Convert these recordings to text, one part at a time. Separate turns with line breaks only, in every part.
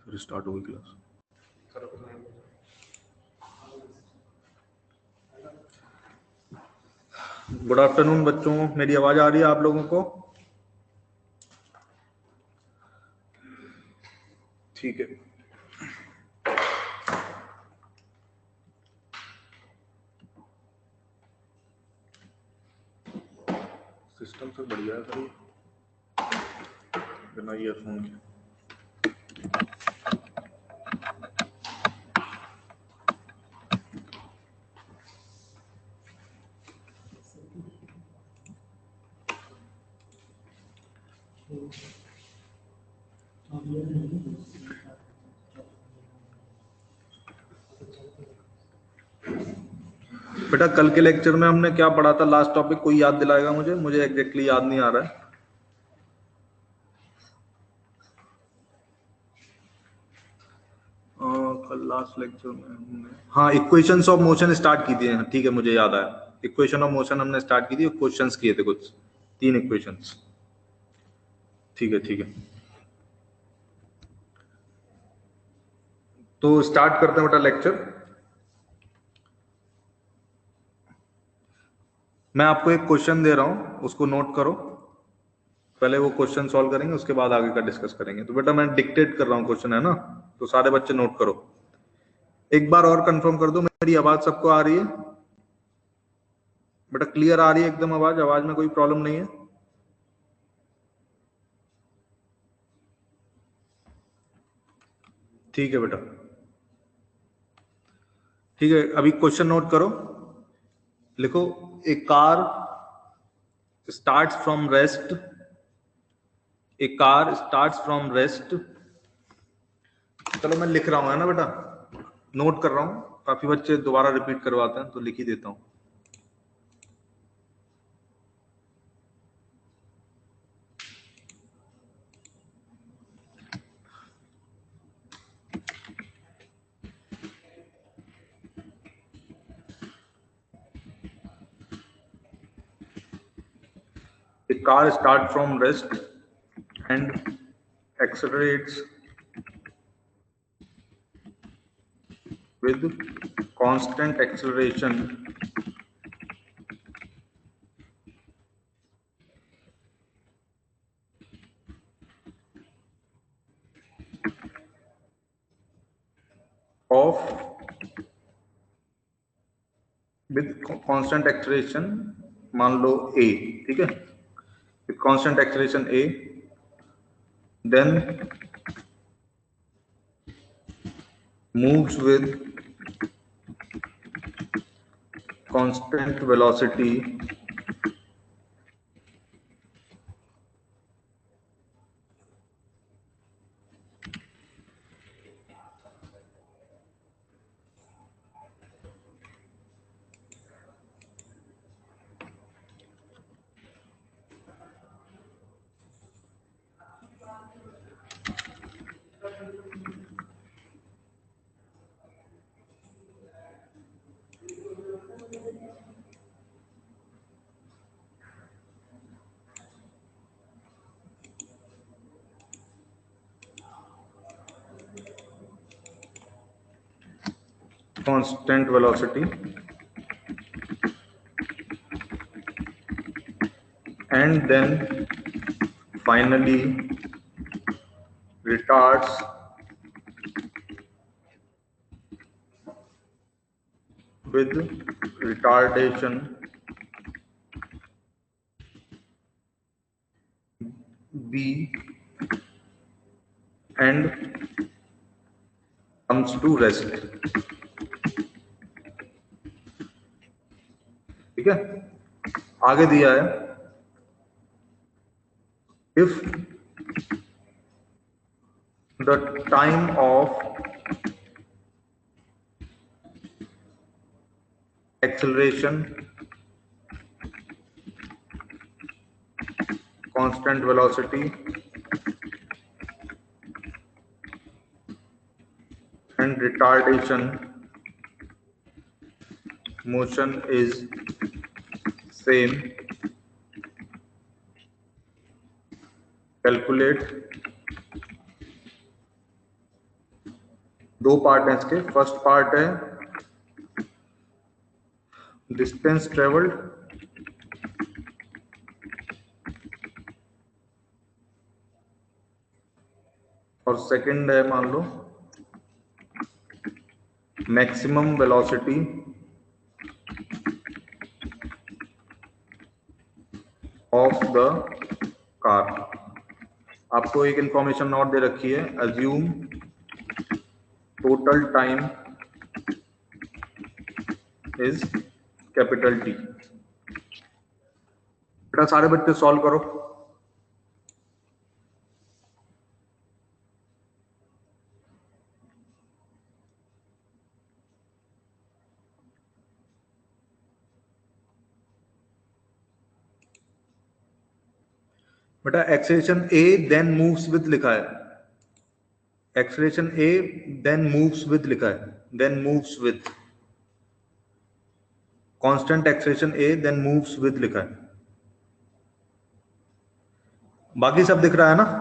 फिर स्टार्ट होगी class. Good afternoon बच्चों, मेरी आवाज आ रही है आप लोगों को? ठीक है। सिस्टम से बढ़िया है सर, बिना ईयरफोन के। बेटा कल के लेक्चर में हमने क्या पढ़ा था? लास्ट टॉपिक कोई याद दिलाएगा मुझे? मुझे एग्जैक्टली याद नहीं आ रहा है। कल लास्ट लेक्चर में हमने इक्वेशंस ऑफ मोशन स्टार्ट की थी। ठीक है, मुझे याद आया। इक्वेशन ऑफ मोशन हमने स्टार्ट की थी, क्वेश्चंस किए थे कुछ 3 इक्वेशंस। ठीक है ठीक है, तो स्टार्ट करते हैं बेटा लेक्चर। मैं आपको एक क्वेश्चन दे रहा हूं, उसको नोट करो। पहले वो क्वेश्चन सॉल्व करेंगे, उसके बाद आगे का डिस्कस करेंगे। तो बेटा मैं डिक्टेट कर रहा हूँ क्वेश्चन, है ना? तो सारे बच्चे नोट करो। एक बार और कंफर्म कर दो, मेरी आवाज सबको आ रही है? बेटा क्लियर आ रही है एकदम आवाज? आवाज में कोई प्रॉब्लम नहीं है? ठीक है बेटा, ठीक है। अभी क्वेश्चन नोट करो, लिखो। A car starts from rest, a car starts from rest. चलो मैं लिख रहा हूं, है ना बेटा? नोट कर रहा हूं। काफी बच्चे दोबारा रिपीट करवाते हैं, तो लिख ही देता हूं। A car starts from rest and accelerates with constant acceleration of मान लो a, ठीक है, with constant acceleration a, then moves with constant velocity and then finally retards with retardation b and comes to rest। ठीक है, आगे दिया है if the time of acceleration, constant velocity and retardation motion is same, calculate दो part है इसके। First part है distance travelled और सेकंड है मान लो maximum velocity of the car. आपको एक इंफॉर्मेशन और दे रखी है, assume total time is capital T. बेटा सारे बच्चे सॉल्व करो। बेटा acceleration a then moves with लिखा है, acceleration a then moves with लिखा है, then moves with, constant acceleration a then moves with लिखा है। बाकी सब दिख रहा है ना?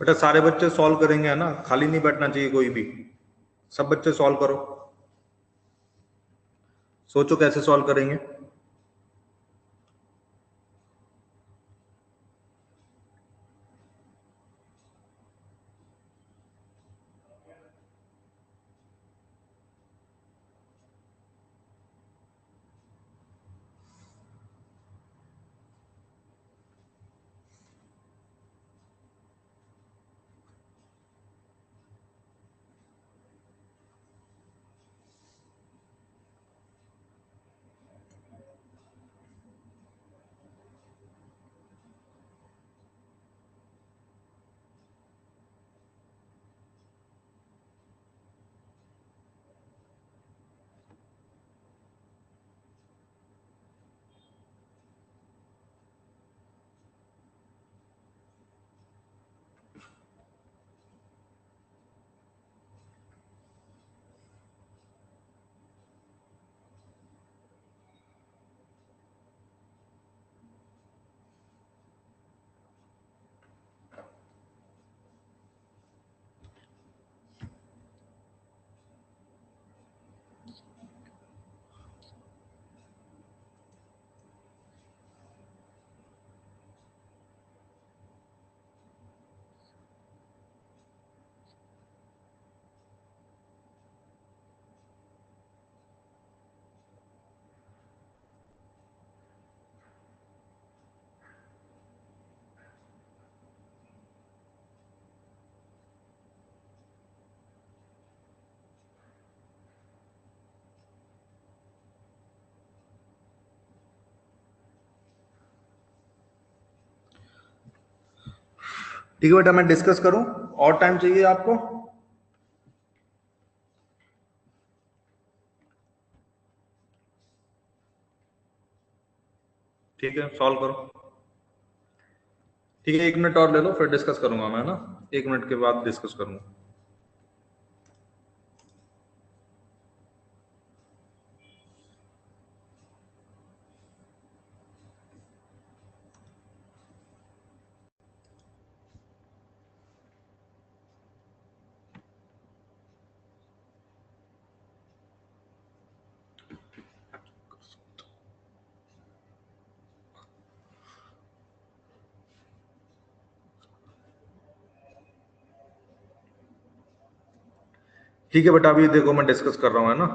बेटा सारे बच्चे सॉल्व करेंगे है ना, खाली नहीं बैठना चाहिए कोई भी, सब बच्चे सॉल्व करो, सोचो कैसे सॉल्व करेंगे। ठीक है बेटा, मैं डिस्कस करूं, और टाइम चाहिए आपको? ठीक है, सॉल्व करो। ठीक है, 1 मिनट और ले लो, फिर डिस्कस करूंगा मैं ना, 1 मिनट के बाद डिस्कस करूंगा। ठीक है बेटा, अभी देखो मैं डिस्कस कर रहा हूँ, है ना।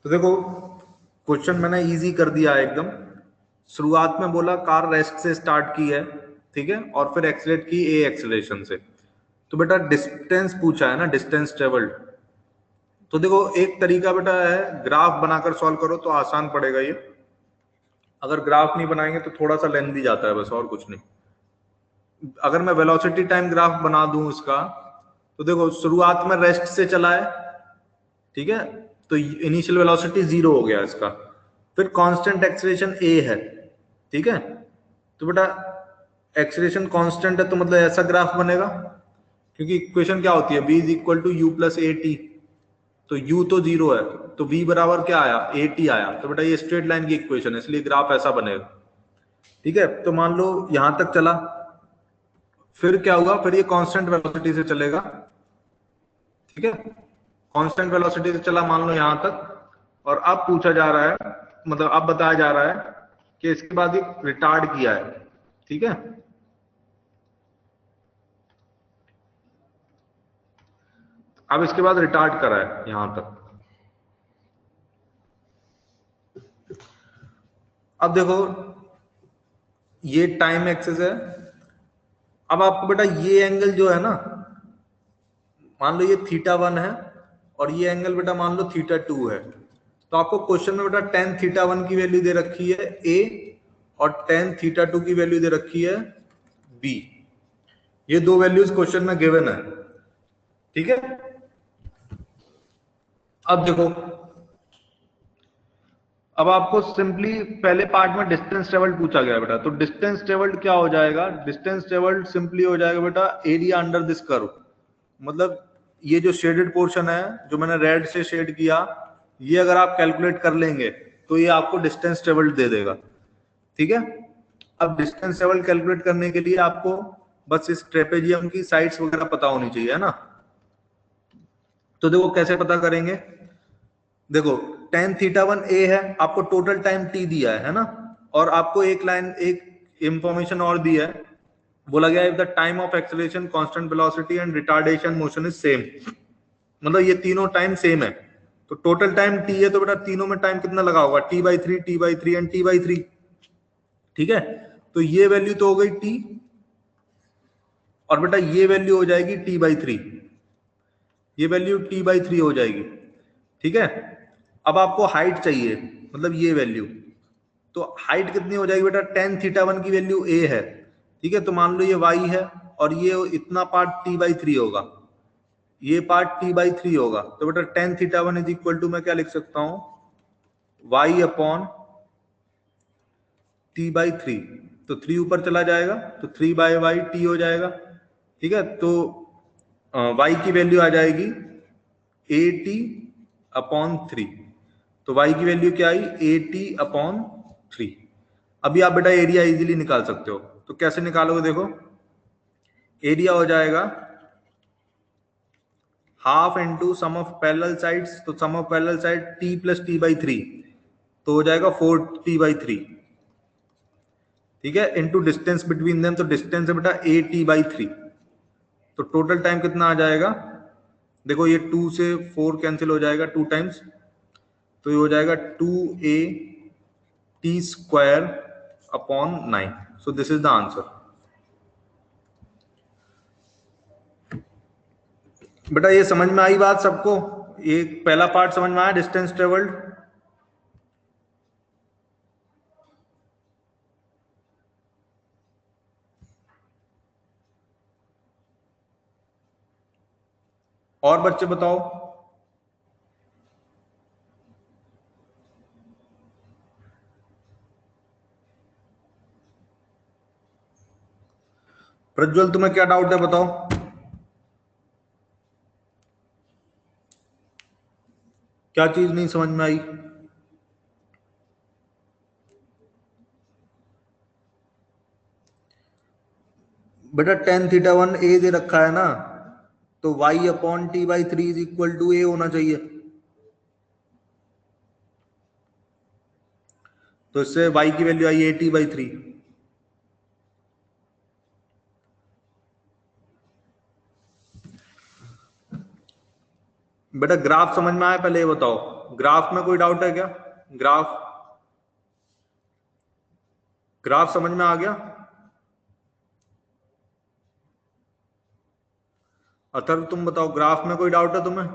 तो देखो क्वेश्चन मैंने इजी कर दिया है एकदम। शुरुआत में बोला कार रेस्ट से स्टार्ट की है, ठीक है, और फिर एक्सीलरेट की ए एक्सीलरेशन से। तो बेटा डिस्टेंस पूछा है ना, डिस्टेंस ट्रेवल्ड। तो देखो एक तरीका बेटा है, ग्राफ बनाकर सॉल्व करो तो आसान पड़ेगा ये। अगर ग्राफ नहीं बनाएंगे तो थोड़ा सा लेंथी जाता है, बस और कुछ नहीं। अगर मैं वेलोसिटी टाइम ग्राफ बना दूं इसका, तो देखो शुरुआत में रेस्ट से चला है, ठीक है, तो इनिशियल वेलोसिटी 0 हो गया इसका। फिर कांस्टेंट एक्सीलरेशन a है, ठीक है। तो बेटा एक्सीलरेशन कांस्टेंट है तो मतलब ऐसा ग्राफ बनेगा, क्योंकि इक्वेशन क्या होती है, v is equal to u plus a t. तो u तो 0 है, तो v बराबर क्या आया, ए टी आया। तो बेटा ये स्ट्रेट लाइन की इक्वेशन है, इसलिए ग्राफ ऐसा बनेगा, ठीक है। तो मान लो यहां तक चला, फिर क्या हुआ, फिर ये कांस्टेंट वेलोसिटी से चलेगा, ठीक है। कांस्टेंट वेलोसिटी से चला मान लो यहां तक, और अब पूछा जा रहा है, मतलब अब बताया जा रहा है कि इसके बाद एक रिटार्ड किया है, ठीक है। अब इसके बाद रिटार्ड करा है यहां तक। अब देखो ये टाइम एक्सेस है। अब आपको बेटा ये एंगल जो है ना, मान लो ये θ1 है, और ये एंगल बेटा मान लो θ2 है। तो आपको क्वेश्चन में बेटा tan θ1 की वैल्यू दे रखी है a, और tan θ2 की वैल्यू दे रखी है b। ये दो वैल्यूज क्वेश्चन में गिवन है, ठीक है। अब देखो, अब आपको सिंपली पहले पार्ट में डिस्टेंस ट्रेवल्ड पूछा गया बेटा, तो डिस्टेंस ट्रेवल्ड क्या हो जाएगा, डिस्टेंस ट्रेवल्ड सिंपली हो जाएगा बेटा एरिया अंडर दिस कर्व। मतलब ये जो शेडेड पोर्शन है, जो मैंने रेड से शेड किया, ये अगर आप कैलकुलेट कर लेंगे तो ये आपको डिस्टेंस ट्रेवल्ड दे देगा, ठीक है। अब डिस्टेंस ट्रेवल्ड कैलकुलेट करने के लिए आपको बस इस ट्रेपेजियम की साइड्स वगैरह पता होनी चाहिए, है ना। तो देखो कैसे पता करेंगे, देखो tan θ1 a है, आपको टोटल टाइम t दिया है ना, और आपको एक लाइन एक इंफॉर्मेशन और दी है, बोला गया if the time of acceleration, constant velocity and retardation motion is same. मतलब ये तीनों टाइम सेम है, तो टोटल टाइम t है, तो बेटा तीनों में टाइम कितना लगा होगा, t/3 t/3 एंड t/3, ठीक है। तो ये वैल्यू तो हो गई t, और बेटा ये वैल्यू हो जाएगी t/3, ये वैल्यू t/3 हो जाएगी, ठीक है। अब आपको हाइट चाहिए, मतलब ये वैल्यू, तो हाइट कितनी हो जाएगी बेटा, tan θ1 की वैल्यू a है, ठीक है। तो मान लो ये y है, और ये इतना पार्ट t/3 होगा, ये पार्ट t/3 होगा। तो बेटा tan θ1 इज इक्वल टू, मैं क्या लिख सकता हूं, y अपॉन t/3। तो 3 ऊपर चला जाएगा, तो 3/y t हो जाएगा, ठीक है। तो y की वैल्यू आ जाएगी at अपॉन 3। तो y की वैल्यू क्या आई, at अपॉन 3। अभी आप बेटा एरिया इजीली निकाल सकते हो, तो कैसे निकालोगे, देखो एरिया हो जाएगा half into sum of parallel sides, तो sum of parallel side t plus t/3, तो हो जाएगा 4t/3, ठीक है, इंटू डिस्टेंस बिटवीन देम, तो डिस्टेंस है बेटा at/3। तो टोटल टाइम कितना आ जाएगा, देखो ये 2 से 4 कैंसिल हो जाएगा 2 टाइम्स, तो ये हो जाएगा 2at² upon 9। So this is the answer. बेटा ये समझ में आई बात सबको, ये पहला पार्ट समझ में आया, डिस्टेंस ट्रेवल्ड। और बच्चे बताओ, प्रज्वल तुम्हें क्या डाउट है, बताओ। क्या चीज नहीं समझ में आई, बेटा tan θ1 a दे रखा है ना, तो y upon t/3 is equal to a होना चाहिए। तो इससे y की वैल्यू आई 80/3। बेटा ग्राफ समझ में आया? पहले ये बताओ, ग्राफ में कोई डाउट है क्या? ग्राफ ग्राफ समझ में आ गया? अथर्व तुम बताओ, ग्राफ में कोई डाउट है तुम्हें?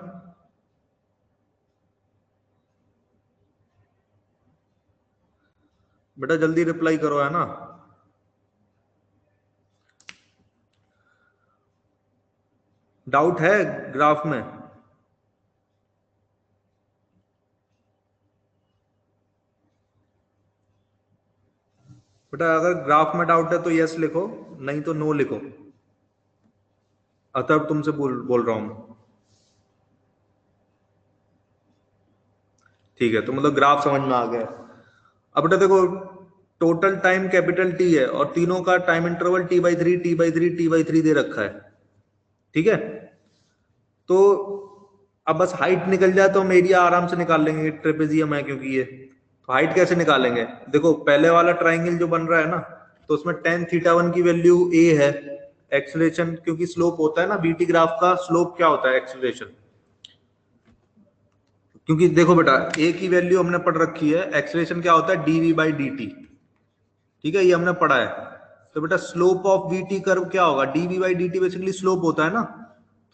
बेटा जल्दी रिप्लाई करो, है ना? डाउट है ग्राफ में? बेटा अगर ग्राफ में डाउट है तो यस लिखो, नहीं तो नो लिखो। अथर्व तुमसे बोल रहा हूं। ठीक है, तो मतलब ग्राफ समझ में आ गया। अब बेटा देखो, टोटल टाइम कैपिटल टी है और तीनों का time interval t/3 t/3 t/3 दे रखा है। ठीक है, तो अब बस हाइट निकल जाए तो हम एरिया आराम से निकाल लेंगे, ट्रेपेजियम है क्योंकि ये। तो हाइट कैसे निकालेंगे? देखो पहले वाला ट्राइंगल जो बन रहा है ना, तो उसमें tan θ1 की वैल्यू a है, एक्सेलरेशन क्योंकि स्लोप होता है ना, बीटी ग्राफ का स्लोप क्या होता है? एक्सेलरेशन। क्योंकि देखो बेटा, a की वैल्यू हमने पढ़ रखी है, एक्सेलरेशन क्या होता है? dv/dt। ठीक है, ये हमने पढ़ा है। तो बेटा स्लोप ऑफ वीटी कर्व क्या होगा? dv/dt बेसिकली स्लोप होता है ना,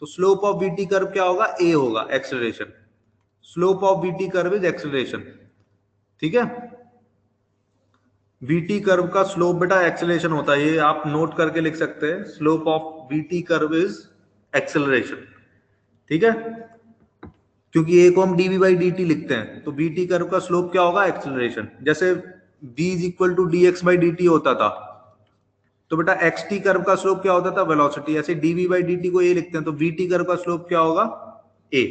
तो स्लोप ऑफ वीटी कर्व क्या होगा? a होगा, acceleration. Slope of VT curve is acceleration. ठीक है, वीटी कर्व का स्लोप बेटा एक्सेलरेशन होता है, ये आप नोट करके लिख सकते हैं, slope of VT curve is acceleration. ठीक है, क्योंकि ए को हम dv/dt लिखते हैं, तो वीटी कर्व का स्लोप क्या होगा? एक्सेलरेशन। जैसे v is equal to dx/dt होता था, तो बेटा xt कर्व का स्लोप क्या होता था? वेलोसिटी। ऐसे dv/dt को a लिखते हैं, तो vt कर्व का स्लोप क्या होगा? a।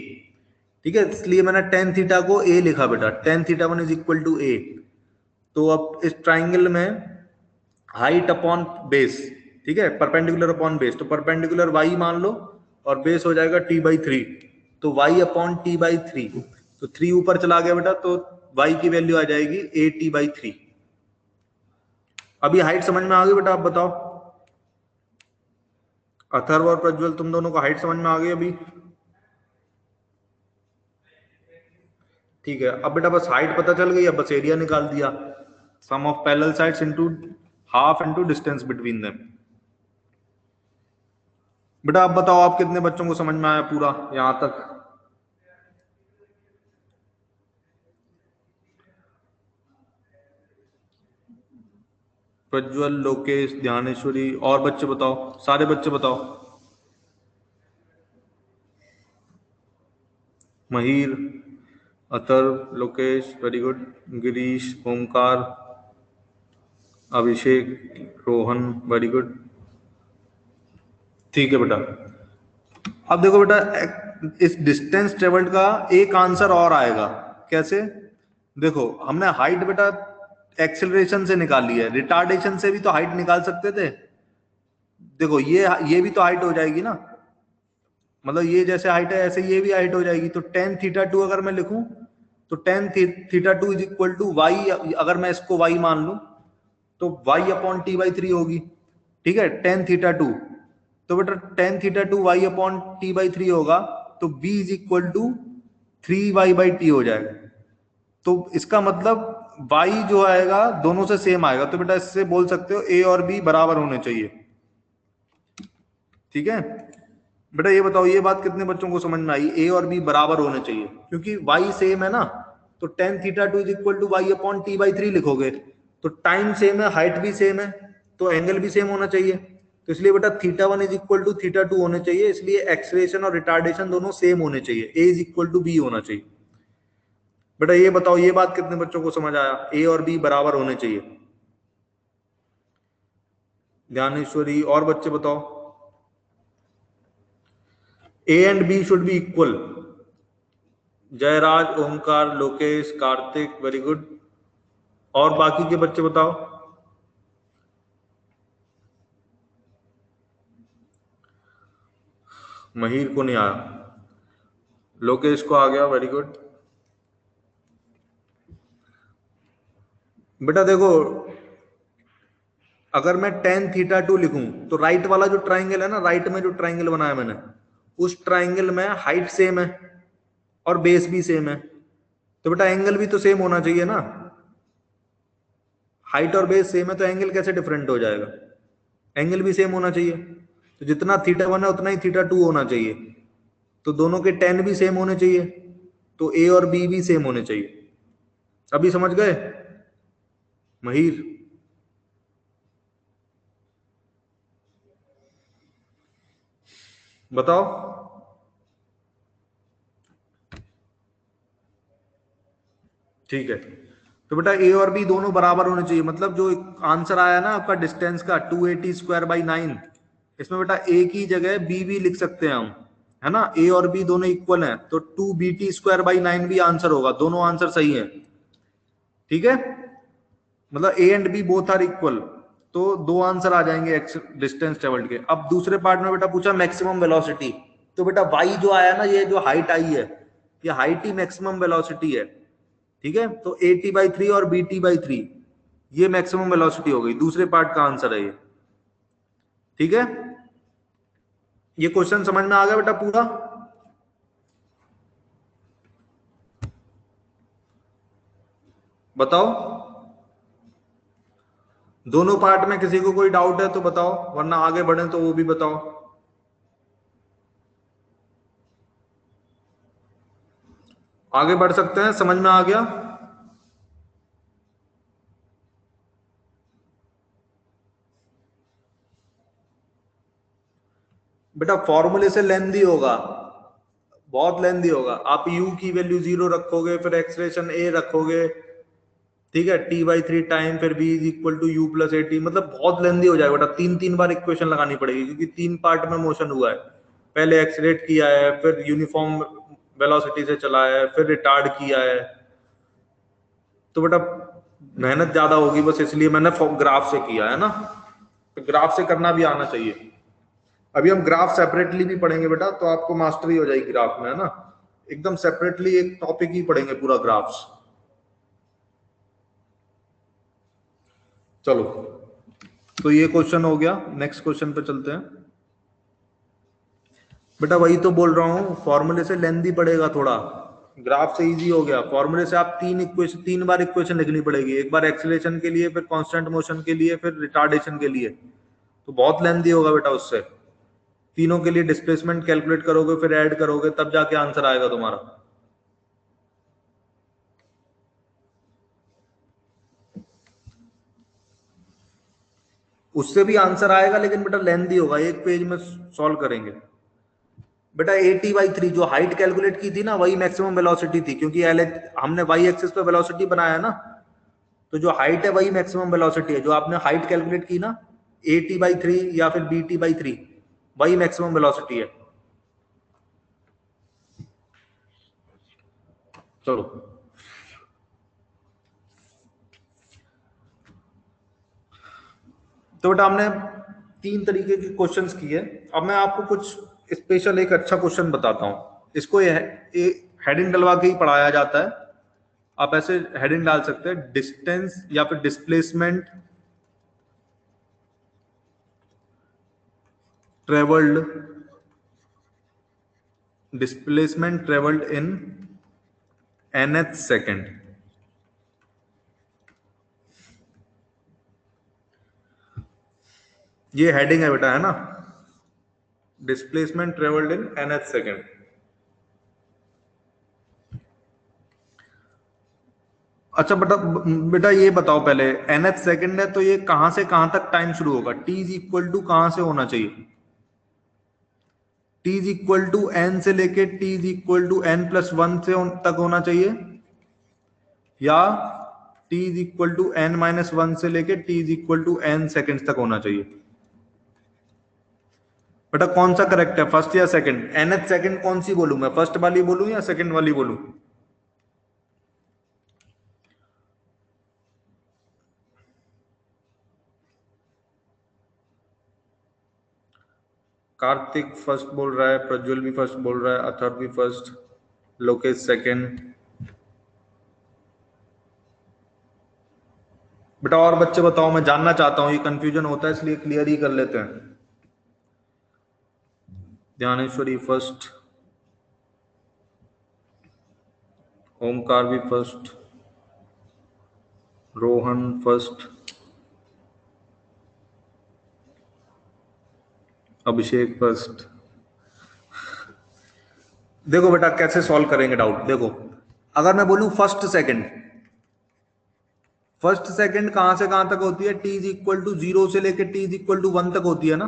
ठीक है, इसलिए मैंने tan थीटा को a लिखा बेटा, tan θ1 is equal to a। तो अब इस ट्राइंगल में हाइट अपॉन बेस, ठीक है, परपेंडिकुलर अपॉन बेस, तो परपेंडिकुलर y मान लो और बेस हो जाएगा t/3, तो y अपॉन t/3, तो 3 ऊपर चला गया बेटा, तो y की वैल्यू आ जाएगी at/3। अभी हाइट समझ में आ गई बेटा? आप बताओ, अथर्व और प्रज्वल तुम दोनों को हाइट समझ में आ गई अभी? ठीक है, अब बेटा बस हाइट पता चल गई, अब बस एरिया निकाल दिया, sum of parallel sides into half into distance between them. बेटा आप बताओ, आप कितने बच्चों को समझ में आया पूरा यहां तक? प्रज्वल, लोकेश, ध्यानेश्वरी, और बच्चे बताओ, सारे बच्चे बताओ। महीर, अथर्व, लोकेश, वेरी गुड, गिरीश, ओमकार, अभिषेक, रोहन, वेरी गुड। ठीक है बेटा, अब देखो बेटा, इस डिस्टेंस ट्रेवल्ड का एक आंसर और आएगा। कैसे? देखो हमने हाइट बेटा एक्सेलरेशन से निकाली है, रिटार्डेशन से भी तो हाइट निकाल सकते थे। देखो ये भी तो हाइट हो जाएगी ना, मतलब ये जैसे हाइट है ऐसे ये भी हाइट हो जाएगी। तो tan θ2 अगर मैं लिखूं, तो tan θ2 is equal to Y, अगर मैं इसको y मान लूं तो y अपॉन t/3 होगी। ठीक है, tan θ2, तो बेटा tan θ2 y अपॉन t/3 होगा, तो b is equal to 3y/t हो जाएगा। तो इसका मतलब y जो आएगा दोनों से सेम आएगा, तो बेटा इससे बोल सकते हो a और b बराबर होने चाहिए। ठीक है बेटा, ये बताओ, ये बात कितने बच्चों को समझ में आई? a और b बराबर होने चाहिए, क्योंकि y सेम है ना, तो tan θ2 is equal to y upon t/3 लिखोगे, तो टाइम सेम है, हाइट भी सेम है, तो एंगल भी सेम होना चाहिए। तो इसलिए बेटा θ1 इज इक्वल टू θ2 होने चाहिए, इसलिए एक्सेलरेशन और रिटार्डेशन दोनों सेम होने चाहिए, a is equal to b होना चाहिए। बेटा ये बताओ, ये बात कितने बच्चों को समझ आया? a और b बराबर होने चाहिए। ज्ञानेश्वरी, और बच्चे बताओ। a and b should be equal. Jayraj, Omkar, Lokesh, Kartik, very good. और बाकी के बच्चे बताओ। महीर को नहीं आया, लोकेश को आ गया, वेरी गुड। बेटा देखो, अगर मैं tan थीटा 2 लिखूं तो राइट वाला जो ट्राइंगल है ना, राइट में जो ट्राइंगल बनाया मैंने, उस ट्राइंगल में हाइट सेम है और बेस भी सेम है, तो बेटा एंगल भी तो सेम होना चाहिए ना। हाइट और बेस सेम है तो एंगल कैसे डिफरेंट हो जाएगा? एंगल भी सेम होना चाहिए। तो जितना थीटा 1 है उतना ही थीटा 2 होना चाहिए। तो दोनों के tan भी सेम होने चाहिए, तो ए और बी भी सेम होने चाहिए। अभी समझ गए महीर? बताओ। ठीक है, तो बेटा ए और बी दोनों बराबर होने चाहिए, मतलब जो आंसर आया ना आपका डिस्टेंस का 280 स्क्वायर बाई 9, इसमें बेटा ए की जगह बी भी लिख सकते हैं हम, है ना। ए और बी दोनों इक्वल हैं तो 2bt स्क्वायर बाई 9 भी आंसर होगा, दोनों आंसर सही है। ठीक है, मतलब a and b both are equal, तो दो आंसर आ जाएंगे डिस्टेंस ट्रेवल्ड के। अब दूसरे पार्ट में बेटा पूछा मैक्सिमम वेलोसिटी, तो बेटा वाई जो आया ना, ये जो हाइट आई है, ये हाइट ही मैक्सिमम वेलोसिटी है। ठीक है, तो ए टी बाई 3 और बी टी बाई 3 ये मैक्सिमम वेलोसिटी हो गई, दूसरे पार्ट का आंसर है ये। ठीक है, ये क्वेश्चन समझ में आ गया बेटा पूरा? बताओ, दोनों पार्ट में किसी को कोई डाउट है तो बताओ, वरना आगे बढ़े तो वो भी बताओ। आगे बढ़ सकते हैं, समझ में आ गया? बेटा फॉर्मूले से लेंदी होगा, बहुत लेंदी होगा। आप u की वैल्यू 0 रखोगे, फिर एक्सप्रेशन a रखोगे, ठीक है, t/3 टाइम, फिर b is equal to u plus a t, मतलब बहुत लेंदी हो जाएगा बेटा। 3 बार इक्वेशन लगानी पड़ेगी, क्योंकि 3 पार्ट में मोशन हुआ है। पहले एक्सलेट किया है, फिर यूनिफॉर्म वेलोसिटी से चला है, फिर रिटार्ड किया है, तो बेटा मेहनत ज्यादा होगी, बस इसलिए मैंने ग्राफ से किया है ना। तो ग्राफ से करना भी आना चाहिए। अभी हम ग्राफ सेपरेटली भी पढ़ेंगे बेटा, तो आपको मास्टरी हो जाएगी ग्राफ में, है ना। एकदम सेपरेटली एक टॉपिक ही पढ़ेंगे पूरा ग्राफ्स। चलो, तो ये क्वेश्चन हो गया, नेक्स्ट क्वेश्चन पे चलते हैं। बेटा वही तो बोल रहा हूँ, फॉर्मूले से लेंदी पड़ेगा थोड़ा, ग्राफ से इजी हो गया। फॉर्मूले से आप 3 बार इक्वेशन लिखनी पड़ेगी, एक बार एक्सीलरेशन के लिए, फिर कांस्टेंट मोशन के लिए, फिर रिटार्डेशन के लिए, तो बहुत लेंदी होगा बेटा। उससे तीनों के लिए डिस्प्लेसमेंट कैलकुलेट करोगे, फिर ऐड करोगे, तब जाके आंसर आएगा तुम्हारा। उससे भी आंसर आएगा, लेकिन बेटा लेंदी होगा, एक पेज में सॉल्व करेंगे। बेटा AT/3 जो हाइट कैलकुलेट की थी ना, वही मैक्सिमम वेलोसिटी थी, क्योंकि हमने वाई एक्सिस पे वेलोसिटी बनाया ना, तो जो हाइट है वही मैक्सिमम वेलोसिटी है। जो आपने हाइट कैलकुलेट की ना, AT/3 या फिर BT/3, वही मैक्सिमम वेलोसिटी है। चलो, तो बेटा हमने 3 तरीके के क्वेश्चंस किए। अब मैं आपको कुछ स्पेशल एक अच्छा क्वेश्चन बताता हूं। इसको ये हेडिंग डलवा के ही पढ़ाया जाता है। आप ऐसे हेडिंग डाल सकते हैं, डिस्टेंस या फिर displacement travelled, displacement travelled in nth second. ये हेडिंग है बेटा, है ना, displacement travelled in nth second. अच्छा बेटा, बेटा ये बताओ पहले, nth सेकेंड है तो ये कहां से कहां तक टाइम शुरू होगा? t इज इक्वल टू कहां से होना चाहिए? t is equal to n से लेके t is equal to n+1 से तक होना चाहिए, या t is equal to n-1 से लेके t is equal to n second तक होना चाहिए? बेटा कौन सा करेक्ट है, फर्स्ट या सेकंड? nth सेकंड कौन सी बोलूं मैं, फर्स्ट वाली बोलूं या सेकंड वाली बोलूं? कार्तिक फर्स्ट बोल रहा है, प्रज्वल भी फर्स्ट बोल रहा है, अथर्व भी फर्स्ट, लोकेश सेकंड। बेटा और बच्चे बताओ, मैं जानना चाहता हूं, ये कंफ्यूजन होता है इसलिए क्लियर ही कर लेते हैं। ज्ञानेश्वरी फर्स्ट, ओमकार भी फर्स्ट, रोहन फर्स्ट, अभिषेक फर्स्ट। देखो बेटा कैसे सॉल्व करेंगे डाउट। देखो अगर मैं बोलूं फर्स्ट सेकंड, फर्स्ट सेकंड कहां से कहां तक होती है? t इज इक्वल टू 0 से लेके t इज इक्वल टू 1 तक होती है ना,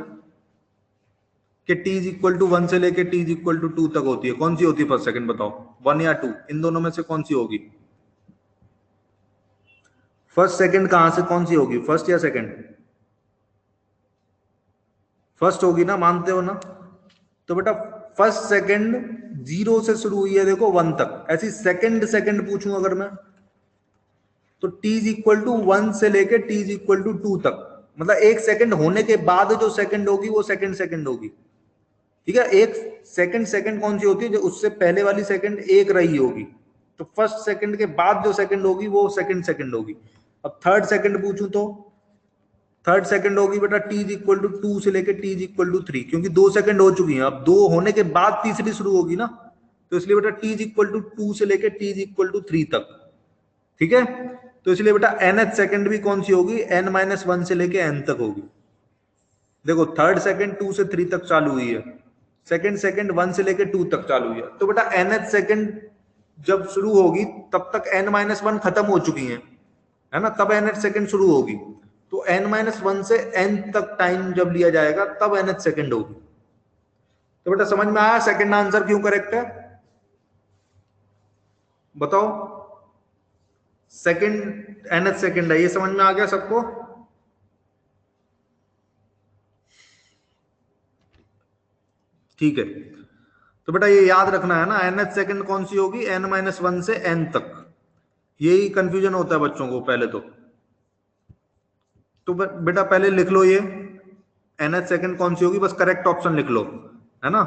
कि t इज इक्वल टू 1 से लेके t इज इक्वल टू 2 तक होती है। कौन सी होती है फर्स्ट सेकंड? बताओ 1 या 2, इन दोनों में से कौन सी होगी? फर्स्ट सेकंड कहां से कौन सी होगी, फर्स्ट या सेकंड? फर्स्ट होगी ना, मानते हो ना? तो बेटा फर्स्ट सेकंड 0 से शुरू हुई है देखो 1 तक, ऐसी सेकंड सेकंड पूछूं अगर मैं, तो t इज इक्वल टू 1 से लेके t इज इक्वल टू 2 तक, मतलब एक सेकंड होने के बाद जो सेकंड होगी वो सेकंड सेकंड होगी। ठीक है, एक सेकंड सेकंड कौन सी होती है? जो उससे पहले वाली सेकंड एक रही होगी, तो फर्स्ट सेकंड के बाद जो सेकंड होगी वो सेकंड सेकंड होगी। अब थर्ड सेकंड पूछूं तो थर्ड सेकंड होगी बेटा t इज इक्वल टू 2 से लेके t इज इक्वल टू 3, क्योंकि 2 सेकंड हो चुकी हैं, अब 2 होने के बाद तीसरी शुरू होगी ना, तो इसलिए बेटा t इज इक्वल टू 2 से लेके t इज इक्वल टू 3 तक। ठीक है, तो इसलिए बेटा nth सेकंड भी कौन सी होगी? n-1 से लेके n तक होगी। देखो थर्ड सेकंड 2 से 3 तक चालू हुई है, सेकंड सेकंड 1 से लेके 2 तक चालू हुई है, तो बेटा nth सेकंड जब शुरू होगी तब तक n-1 खत्म हो चुकी है ना, तब nth सेकंड शुरू होगी, तो n-1 से n तक टाइम जब लिया जाएगा तब nth सेकंड होगी। तो बेटा समझ में आया सेकंड आंसर क्यों करेक्ट है? बताओ, सेकंड nth सेकंड है, ये समझ में आ गया सबको? ठीक है, तो बेटा ये याद रखना है ना, nth सेकंड कौन सी होगी? n-1 से n तक। यही कंफ्यूजन होता है बच्चों को पहले तो बेटा पहले लिख लो ये nth सेकंड कौन सी होगी, बस करेक्ट ऑप्शन लिख लो, है ना,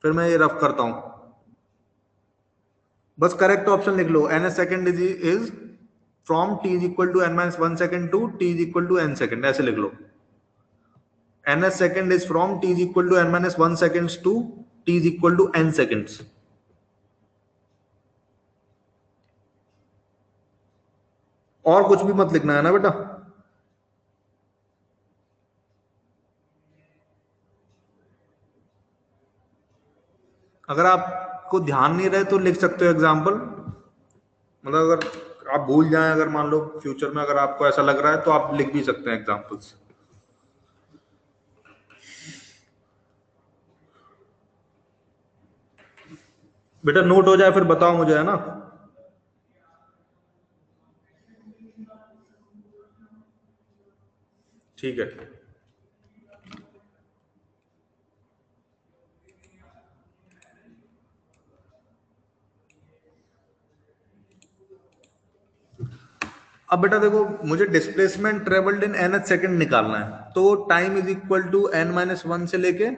फिर मैं ये रफ करता हूं। बस करेक्ट ऑप्शन लिख लो, nth second is from t is equal to n-1 second to t is equal to n second, ऐसे लिख लो। nth second is from t is equal to n-1 seconds to t is equal to n seconds. और कुछ भी मत लिखना है ना बेटा। अगर आपको ध्यान नहीं रहे तो लिख सकते हो एग्जाम्पल, मतलब अगर आप भूल जाएं, अगर मान लो फ्यूचर में अगर आपको ऐसा लग रहा है तो आप लिख भी सकते हैं एग्जाम्पल्स। बेटा नोट हो जाए फिर बताओ मुझे, है ना। ठीक है, अब बेटा देखो मुझे displacement travelled in nth second निकालना है, तो time is equal to n-1 से लेके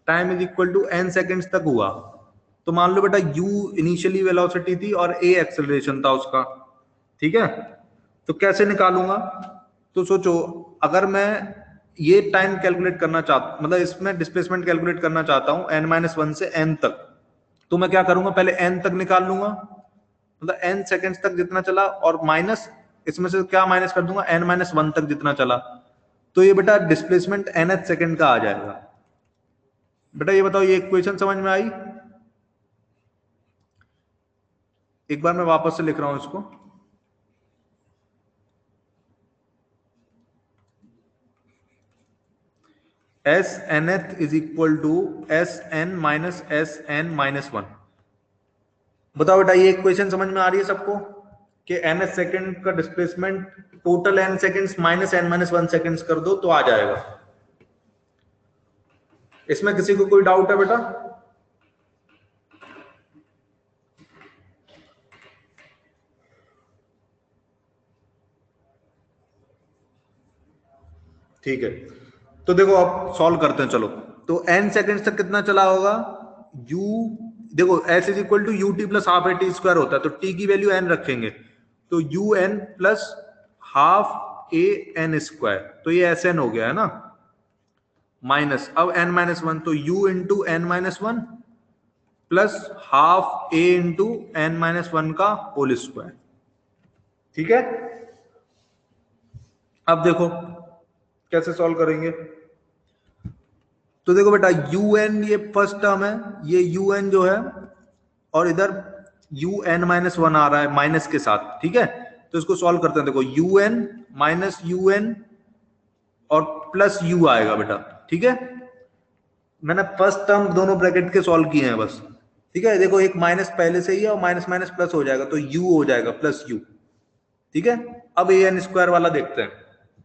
time is equal to n seconds तक हुआ। तो मान लो बेटा u इनिशियली वेलोसिटी थी और a एक्सेलरेशन था उसका। ठीक है, तो कैसे निकालूंगा? तो सोचो अगर मैं ये टाइम कैलकुलेट करना चाहता, मतलब इसमें डिस्प्लेसमेंट कैलकुलेट करना चाहता हूं n-1 से n तक, तो मैं क्या करूंगा? पहले n तक निकाल लूंगा, मतलब n सेकंड्स तक जितना चला, और माइनस इसमें से क्या माइनस कर दूंगा? n-1 तक जितना चला, तो ये बेटा डिस्प्लेसमेंट nth सेकंड का आ जाएगा। बेटा ये बताओ ये इक्वेशन समझ में आई? एक बार मैं वापस से लिख रहा हूं इसको। S nth is equal to s n minus s n minus 1। बताओ बेटा ये इक्वेशन समझ में आ रही है सबको कि nth सेकंड का displacement total n seconds minus n-1 seconds कर दो तो आ जाएगा। इसमें किसी को कोई डाउट है बेटा? ठीक है, तो देखो अब सॉल्व करते हैं चलो। तो n सेकंड्स तक कितना चला होगा? u देखो s is equal to u t plus half a t square होता है, तो t की वैल्यू n रखेंगे, तो u n प्लस हाफ ए एन स्क्वायर, तो ये एस एन हो गया है ना, माइनस अब एन माइनस वन, तो u into n minus one plus half a into n minus one का होल स्क्वायर। ठीक है, अब देखो कैसे सॉल्व करेंगे। तो देखो बेटा यू एन ये फर्स्ट टर्म है, ये यू एन जो है, और इधर यू एन माइनस वन आ रहा है माइनस के साथ। ठीक है, तो इसको सॉल्व करते हैं। देखो u n minus u n और प्लस यू आएगा बेटा। ठीक है, मैंने फर्स्ट टर्म दोनों ब्रैकेट के सॉल्व किए हैं बस। ठीक है, देखो एक माइनस पहले से ही है और माइनस माइनस प्लस हो जाएगा, तो यू हो जाएगा प्लस यू। ठीक है, अब ए एन स्क्वायर वाला देखते हैं।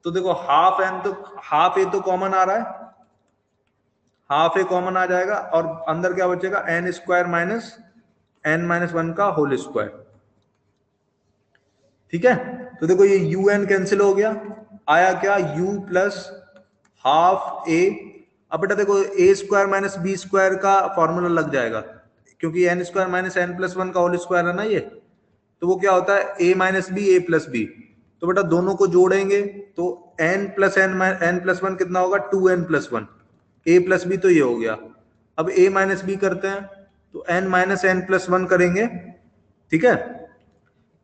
तो देखो हाफ एन, तो हाफ ए तो कॉमन आ रहा है, हाफ ए कॉमन आ जाएगा और अंदर क्या बचेगा, n square minus n minus one का होल स्क्वायर। ठीक है, तो देखो ये यू एन कैंसिल हो गया, आया क्या यू प्लस हाफ ए। अब बेटा देखो a square minus b square का फॉर्मूला लग जाएगा, क्योंकि n square minus n plus one का होल स्क्वायर है ना ये, तो वो क्या होता है a minus b a plus b. तो बेटा दोनों को जोड़ेंगे तो n plus n plus one कितना होगा, two n plus one, a plus b तो ये हो गया। अब ए माइनस बी करते हैं, तो n minus n plus one करेंगे। ठीक है,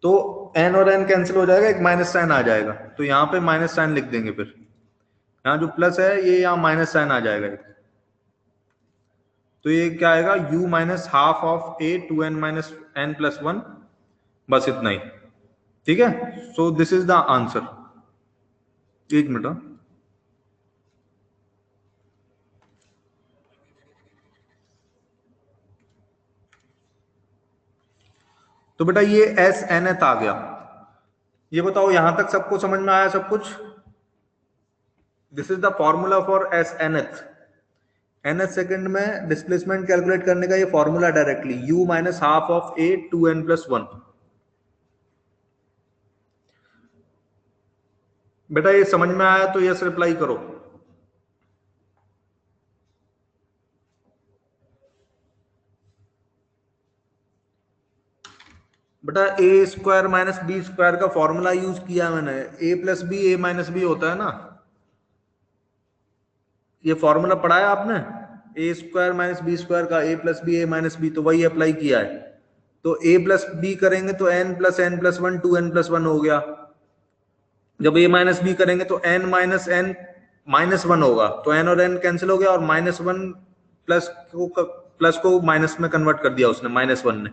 तो एन और एन कैंसिल हो जाएगा, एक माइनस साइन आ जाएगा, तो यहाँ पे माइनस साइन लिख देंगे। फिर यहाँ जो प्लस है ये यहाँ माइनस साइन आ जाएगा, तो ये क्या आएगा, u minus half of a two n minus n plus one, बस इतना ही। ठीक है, so this is the answer. एक मिनट हाँ। तो बेटा ये एस एन एथ आ गया। ये बताओ यहां तक सबको समझ में आया सब कुछ। This is the formula for s nth. Nth second में डिस्प्लेसमेंट कैलकुलेट करने का ये formula directly, u minus half of a two n plus one. बेटा ये समझ में आया तो यस रिप्लाई करो। बेटा ए स्क्वायर माइनस बी स्क्वायर का फॉर्मूला यूज किया मैंने, ए प्लस बी ए माइनस बी होता है ना, ये फॉर्मूला पढ़ा है आपने, ए स्क्वायर माइनस बी स्क्वायर का, ए प्लस बी ए माइनस बी, तो वही अप्लाई किया है। तो ए प्लस बी करेंगे तो n plus one two n plus one हो गया। जब ए माइनस बी करेंगे तो एन माइनस वन होगा, तो एन और एन कैंसिल हो गया, और माइनस वन प्लस को माइनस में कन्वर्ट कर दिया उसने, माइनस वन ने,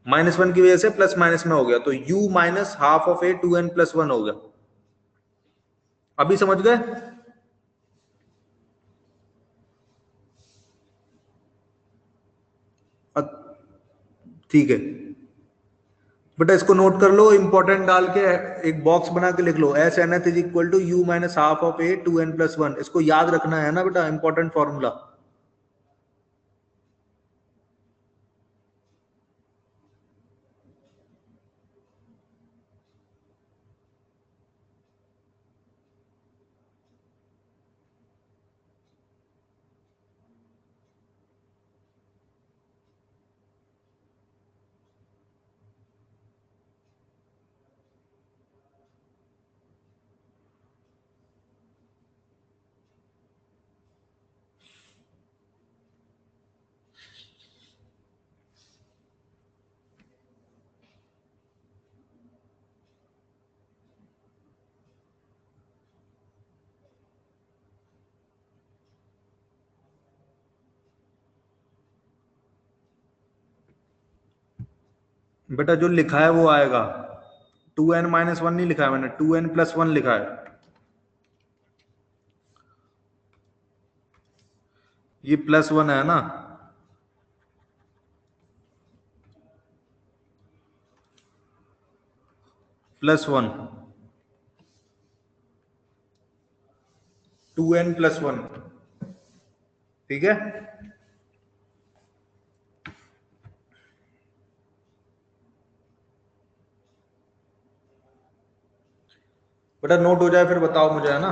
माइनस वन की वजह से प्लस माइनस में हो गया, तो u minus half of a two n plus one हो गया। अभी समझ गए। ठीक है बेटा, इसको नोट कर लो, इंपॉर्टेंट डाल के एक बॉक्स बना के लिख लो, s nth is equal to u minus half of a two n plus one. इसको याद रखना है ना बेटा, इंपॉर्टेंट फॉर्मूला। बेटा जो लिखा है वो आएगा, टू एन माइनस वन नहीं लिखा है मैंने, टू एन प्लस वन लिखा है। ये प्लस वन है ना, plus one, two n plus one. ठीक है, बेटा नोट हो जाए फिर बताओ मुझे, है ना।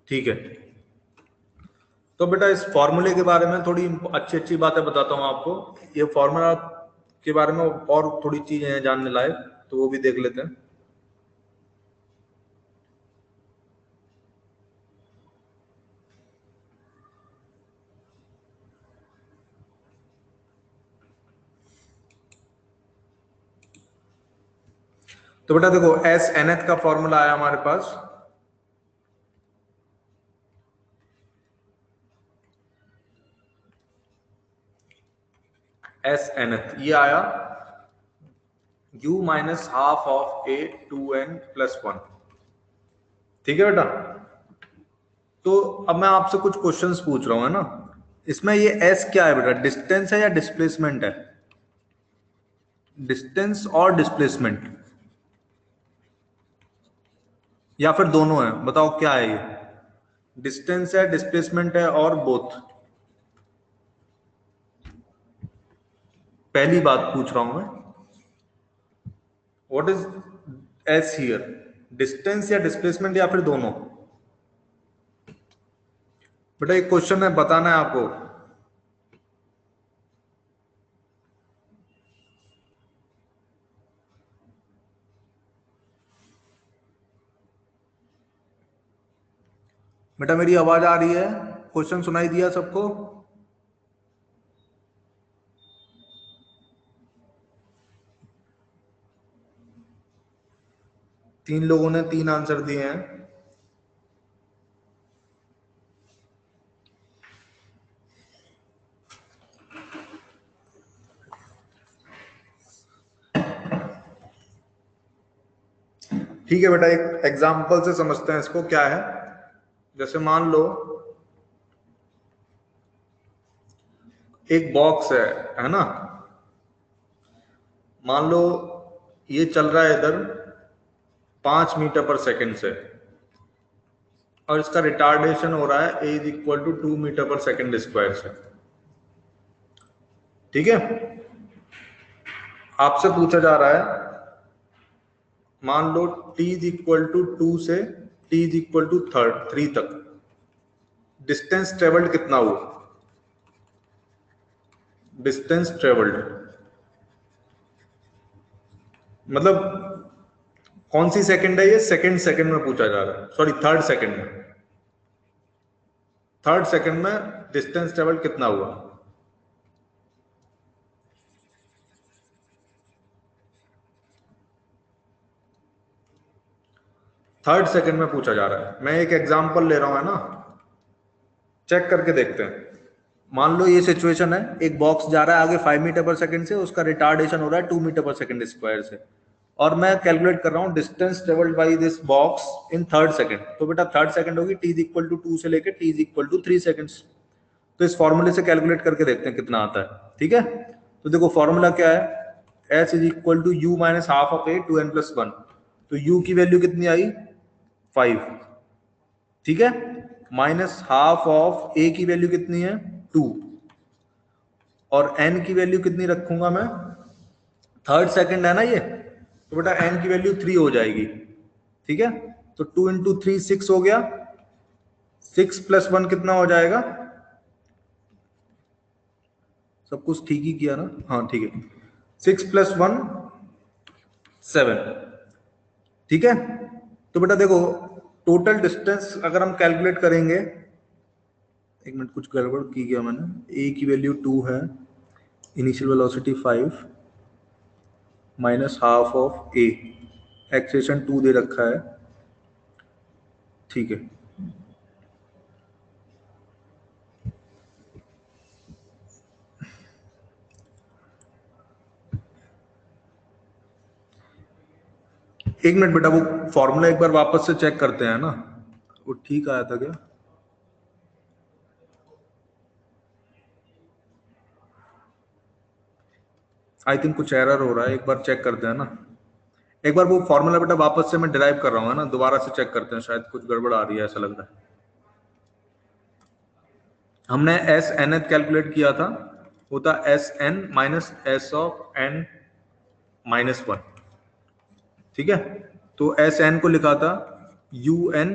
ठीक है, तो बेटा इस फॉर्मूले के बारे में थोड़ी अच्छी अच्छी बातें बताता हूँ आपको। ये फॉर्मूला के बारे में और थोड़ी चीजें हैं जानने लायक, तो वो भी देख लेते हैं। तो बेटा देखो, एस एन एथ का फॉर्मूला आया हमारे पास। एस एन एथ ये आया u minus half of a two n plus one. ठीक है बेटा, तो अब मैं आपसे कुछ क्वेश्चंस पूछ रहा हूं, है ना। इसमें ये s क्या है बेटा, डिस्टेंस है या डिस्प्लेसमेंट है? डिस्टेंस और डिस्प्लेसमेंट, या फिर दोनों है? बताओ क्या है ये, डिस्टेंस है, डिस्प्लेसमेंट है, और बोथ? पहली बात पूछ रहा हूं मैं, what is S here, distance या डिस्प्लेसमेंट या फिर दोनों? बेटा एक क्वेश्चन है, बताना है आपको। बेटा मेरी आवाज आ रही है? क्वेश्चन सुनाई दिया सबको? तीन लोगों ने तीन आंसर दिए हैं। ठीक है बेटा, एक एग्जांपल से समझते हैं इसको क्या है। जैसे मान लो एक बॉक्स है ना। मान लो ये चल रहा है इधर 5 मीटर पर सेकंड से, और इसका रिटार्डेशन हो रहा है ए is equal to 2 metre per second square से। ठीक है, आपसे पूछा जा रहा है, मान लो t इज इक्वल टू 2 से t इज इक्वल टू 3 तक डिस्टेंस ट्रेवल्ड कितना हुआ? डिस्टेंस ट्रेवल्ड मतलब कौन सी सेकंड है ये? सेकंड में पूछा जा रहा है, सॉरी थर्ड सेकंड में। थर्ड सेकंड में डिस्टेंस ट्रेवल्ड कितना हुआ? थर्ड सेकंड में पूछा जा रहा है। मैं एक एग्जांपल ले रहा हूं, है ना, चेक करके देखते हैं। मान लो ये सिचुएशन है, एक बॉक्स जा रहा है आगे 5 मीटर पर सेकंड से, उसका रिटार्डेशन हो रहा है 2 मीटर पर सेकंड स्क्वायर से, और मैं कैलकुलेट कर रहा हूं distance travelled by this box in third second. तो बेटा थर्ड सेकंड होगी t इज इक्वल टू 2 से लेके t is equal to 3 seconds. तो इस फॉर्मूले से कैलकुलेट करके देखते हैं कितना आता है। ठीक है, तो देखो फॉर्मूला क्या है, s is equal to u minus half of a two n plus 1। तो u की वैल्यू कितनी आई? 5। ठीक है, माइनस हाफ ऑफ a की वैल्यू कितनी है? 2, और n की वैल्यू कितनी रखूंगा मैं? थर्ड सेकंड है ना ये, तो बेटा n की वैल्यू 3 हो जाएगी। ठीक है, तो 2 इंटू 3 6 हो गया, 6 प्लस 1 कितना हो जाएगा? सब कुछ ठीक ही किया ना? हाँ ठीक है, 6 प्लस 1 7। ठीक है, तो बेटा देखो टोटल डिस्टेंस अगर हम कैलकुलेट करेंगे, एक मिनट कुछ गड़बड़ की गया मैंने, a की वैल्यू 2 है, initial velocity 5 minus half of a, acceleration 2 दे रखा है। ठीक है, एक मिनट बेटा, वो फॉर्मूला एक बार वापस से चेक करते हैं ना, वो ठीक आया था क्या? आई थिंक कुछ एरर हो रहा है, एक बार चेक करते हैं ना। एक बार वो फॉर्मूला बेटा वापस से मैं डिराइव कर रहा हूँ, है ना, दोबारा से चेक करते हैं, शायद कुछ गड़बड़ आ रही है ऐसा लग रहा है। हमने एस एन एथ कैलकुलेट किया था, वो था s n minus s of n minus 1। ठीक है, तो एस एन को लिखा था u n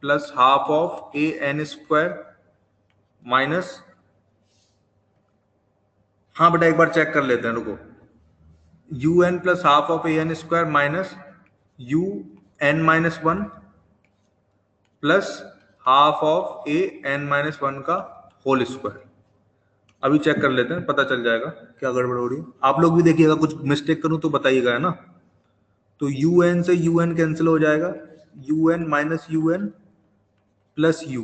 plus half of a n square minus, हाँ बेटा एक बार चेक कर लेते हैं, रुको, u n plus half of a n square minus u n minus one plus half of a n minus one का होल स्क्वायर। अभी चेक कर लेते हैं, पता चल जाएगा क्या गड़बड़ हो रही है। आप लोग भी देखिएगा, कुछ मिस्टेक करूं तो बताइएगा, है ना। तो यू एन से यू एन कैंसिल हो जाएगा, u n minus u n plus u,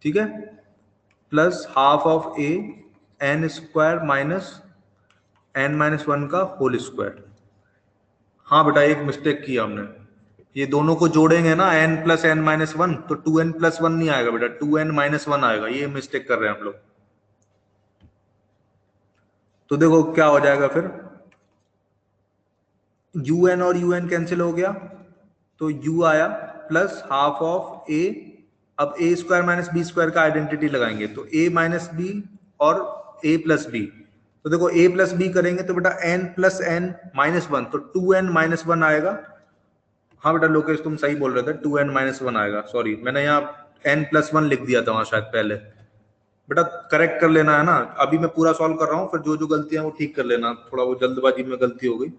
ठीक है, plus half of a n square minus n minus one का होल स्क्वायर। हाँ बेटा एक मिस्टेक किया हमने, ये दोनों को जोड़ेंगे ना n plus n minus one, तो टू एन प्लस वन नहीं आएगा बेटा, टू एन माइनस वन आएगा, ये मिस्टेक कर रहे हैं हम लोग। तो देखो क्या हो जाएगा फिर, यू एन और यू एन कैंसिल हो गया, तो यू आया प्लस हाफ ऑफ ए, अब ए स्क्वायर माइनस बी स्क्वायर का आइडेंटिटी लगाएंगे, तो ए माइनस बी और ए प्लस बी, तो देखो ए प्लस बी करेंगे तो बेटा n plus n minus one, तो टू एन माइनस वन आएगा। हाँ बेटा लोकेश तुम सही बोल रहे थे, टू एन माइनस वन आएगा, सॉरी मैंने यहाँ एन प्लस वन लिख दिया था वहां शायद पहले, बेटा करेक्ट कर लेना है ना, अभी मैं पूरा सॉल्व कर रहा हूँ, फिर जो जो गलतियां वो ठीक कर लेना, थोड़ा वो जल्दबाजी में गलती हो गई।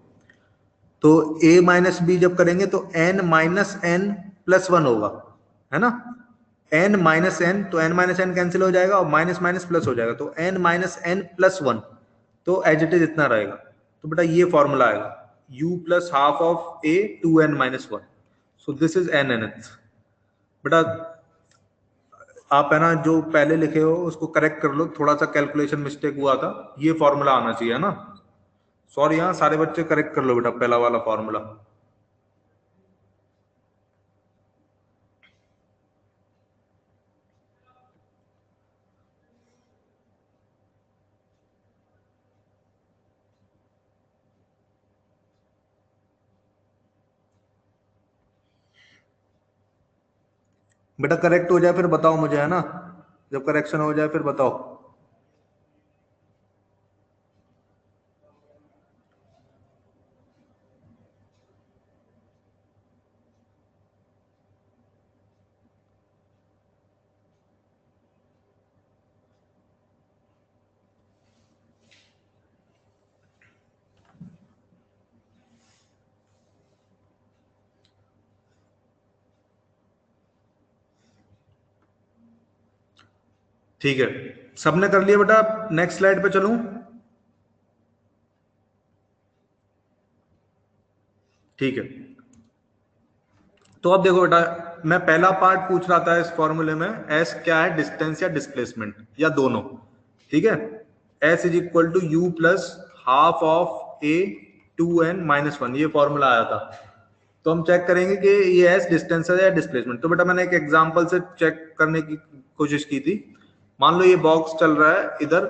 तो a माइनस बी जब करेंगे तो n minus n plus one होगा, है ना, n माइनस एन, तो n माइनस एन कैंसिल हो जाएगा और माइनस माइनस प्लस हो जाएगा, तो n minus n plus one, तो एज इट इज इतना रहेगा। तो बेटा ये फॉर्मूला आएगा u plus half of a two n minus one, so this is n nth। बेटा आप है ना जो पहले लिखे हो उसको करेक्ट कर लो, थोड़ा सा कैलकुलेशन मिस्टेक हुआ था, ये फॉर्मूला आना चाहिए, है ना। सॉरी यहाँ सारे बच्चे करेक्ट कर लो बेटा पहला वाला फॉर्मूला। बेटा करेक्ट हो जाए फिर बताओ मुझे, है ना, जब करेक्शन हो जाए फिर बताओ। ठीक है, सबने कर लिया बेटा, नेक्स्ट स्लाइड पे चलूं। ठीक है, तो अब देखो बेटा, मैं पहला पार्ट पूछ रहा था इस फॉर्मूले में, एस क्या है, डिस्टेंस या डिस्प्लेसमेंट या दोनों, ठीक है, s is equal to u plus half of a two n minus one, ये फॉर्मूला आया था। तो हम चेक करेंगे कि ये एस डिस्टेंस है या डिस्प्लेसमेंट। तो बेटा मैंने एक एग्जांपल से चेक करने की कोशिश की थी। मान लो ये बॉक्स चल रहा है इधर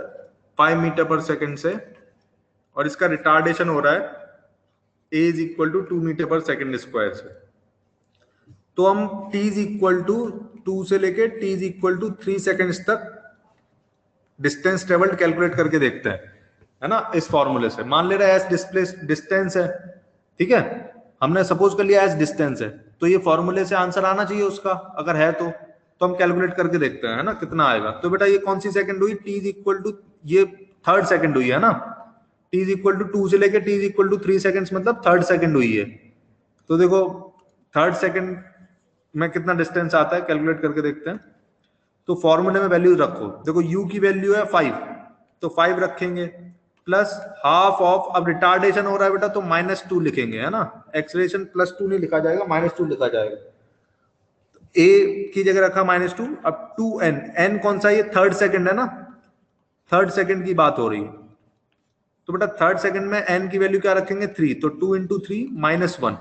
5 मीटर पर सेकंड से, और इसका रिटार्डेशन हो रहा है ए is equal to 2 metre per second square से। तो हम t इज इक्वल टू 2 से लेके t is equal to 3 seconds तक डिस्टेंस ट्रेवल्ड कैलकुलेट करके देखते हैं, है ना, इस फॉर्मूले से। मान ले रहा है एस डिस्प्लेस डिस्टेंस है, ठीक है, हमने सपोज कर लिया एस डिस्टेंस है, तो ये फॉर्मूले से आंसर आना चाहिए उसका, अगर है तो हम कैलकुलेट करके देखते हैं, है ना, कितना आएगा। तो बेटा ये कौन सी सेकंड हुई, t इज इक्वल टू, ये थर्ड सेकंड हुई है ना, t इज इक्वल टू 2 से लेके t is equal to 3 seconds, मतलब थर्ड सेकंड हुई है। तो देखो थर्ड सेकंड में कितना डिस्टेंस आता है कैलकुलेट करके देखते हैं। तो फॉर्मूले में वैल्यू रखो, देखो u की वैल्यू है 5, तो 5 रखेंगे प्लस हाफ ऑफ, अब रिटार्डेशन हो रहा है बेटा तो -2 लिखेंगे, है ना, एक्सेलरेशन +2 नहीं लिखा जाएगा, -2 लिखा जाएगा। a की जगह रखा -2, अब 2n, n कौन सा, ये थर्ड सेकंड है ना, थर्ड सेकंड की बात हो रही है। तो बेटा थर्ड सेकंड में n की वैल्यू क्या रखेंगे, 3, तो 2 इंटू 3 -1,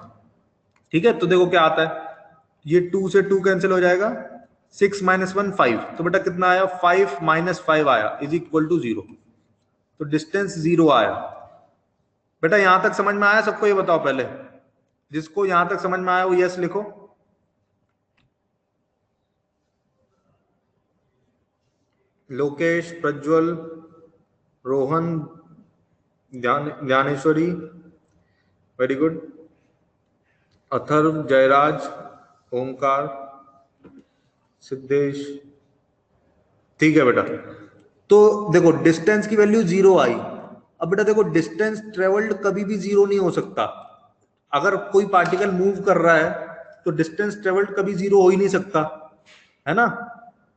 ठीक है। तो देखो क्या आता है, ये 2 से 2 कैंसिल हो जाएगा, 6 माइनस 1 5, तो बेटा कितना आया, 5 माइनस 5 आया, इज इक्वल टू 0, तो डिस्टेंस 0 आया। बेटा यहां तक समझ में आया सबको, ये बताओ पहले, जिसको यहां तक समझ में आया वो यस लिखो। लोकेश, प्रज्वल, रोहन, ज्ञानेश्वरी, वेरी गुड, अथर्व, जयराज, ओमकार, सिद्धेश, ठीक है बेटा। तो देखो डिस्टेंस की वैल्यू 0 आई। अब बेटा देखो डिस्टेंस ट्रेवल्ड कभी भी 0 नहीं हो सकता। अगर कोई पार्टिकल मूव कर रहा है तो डिस्टेंस ट्रेवल्ड कभी 0 हो ही नहीं सकता, है ना।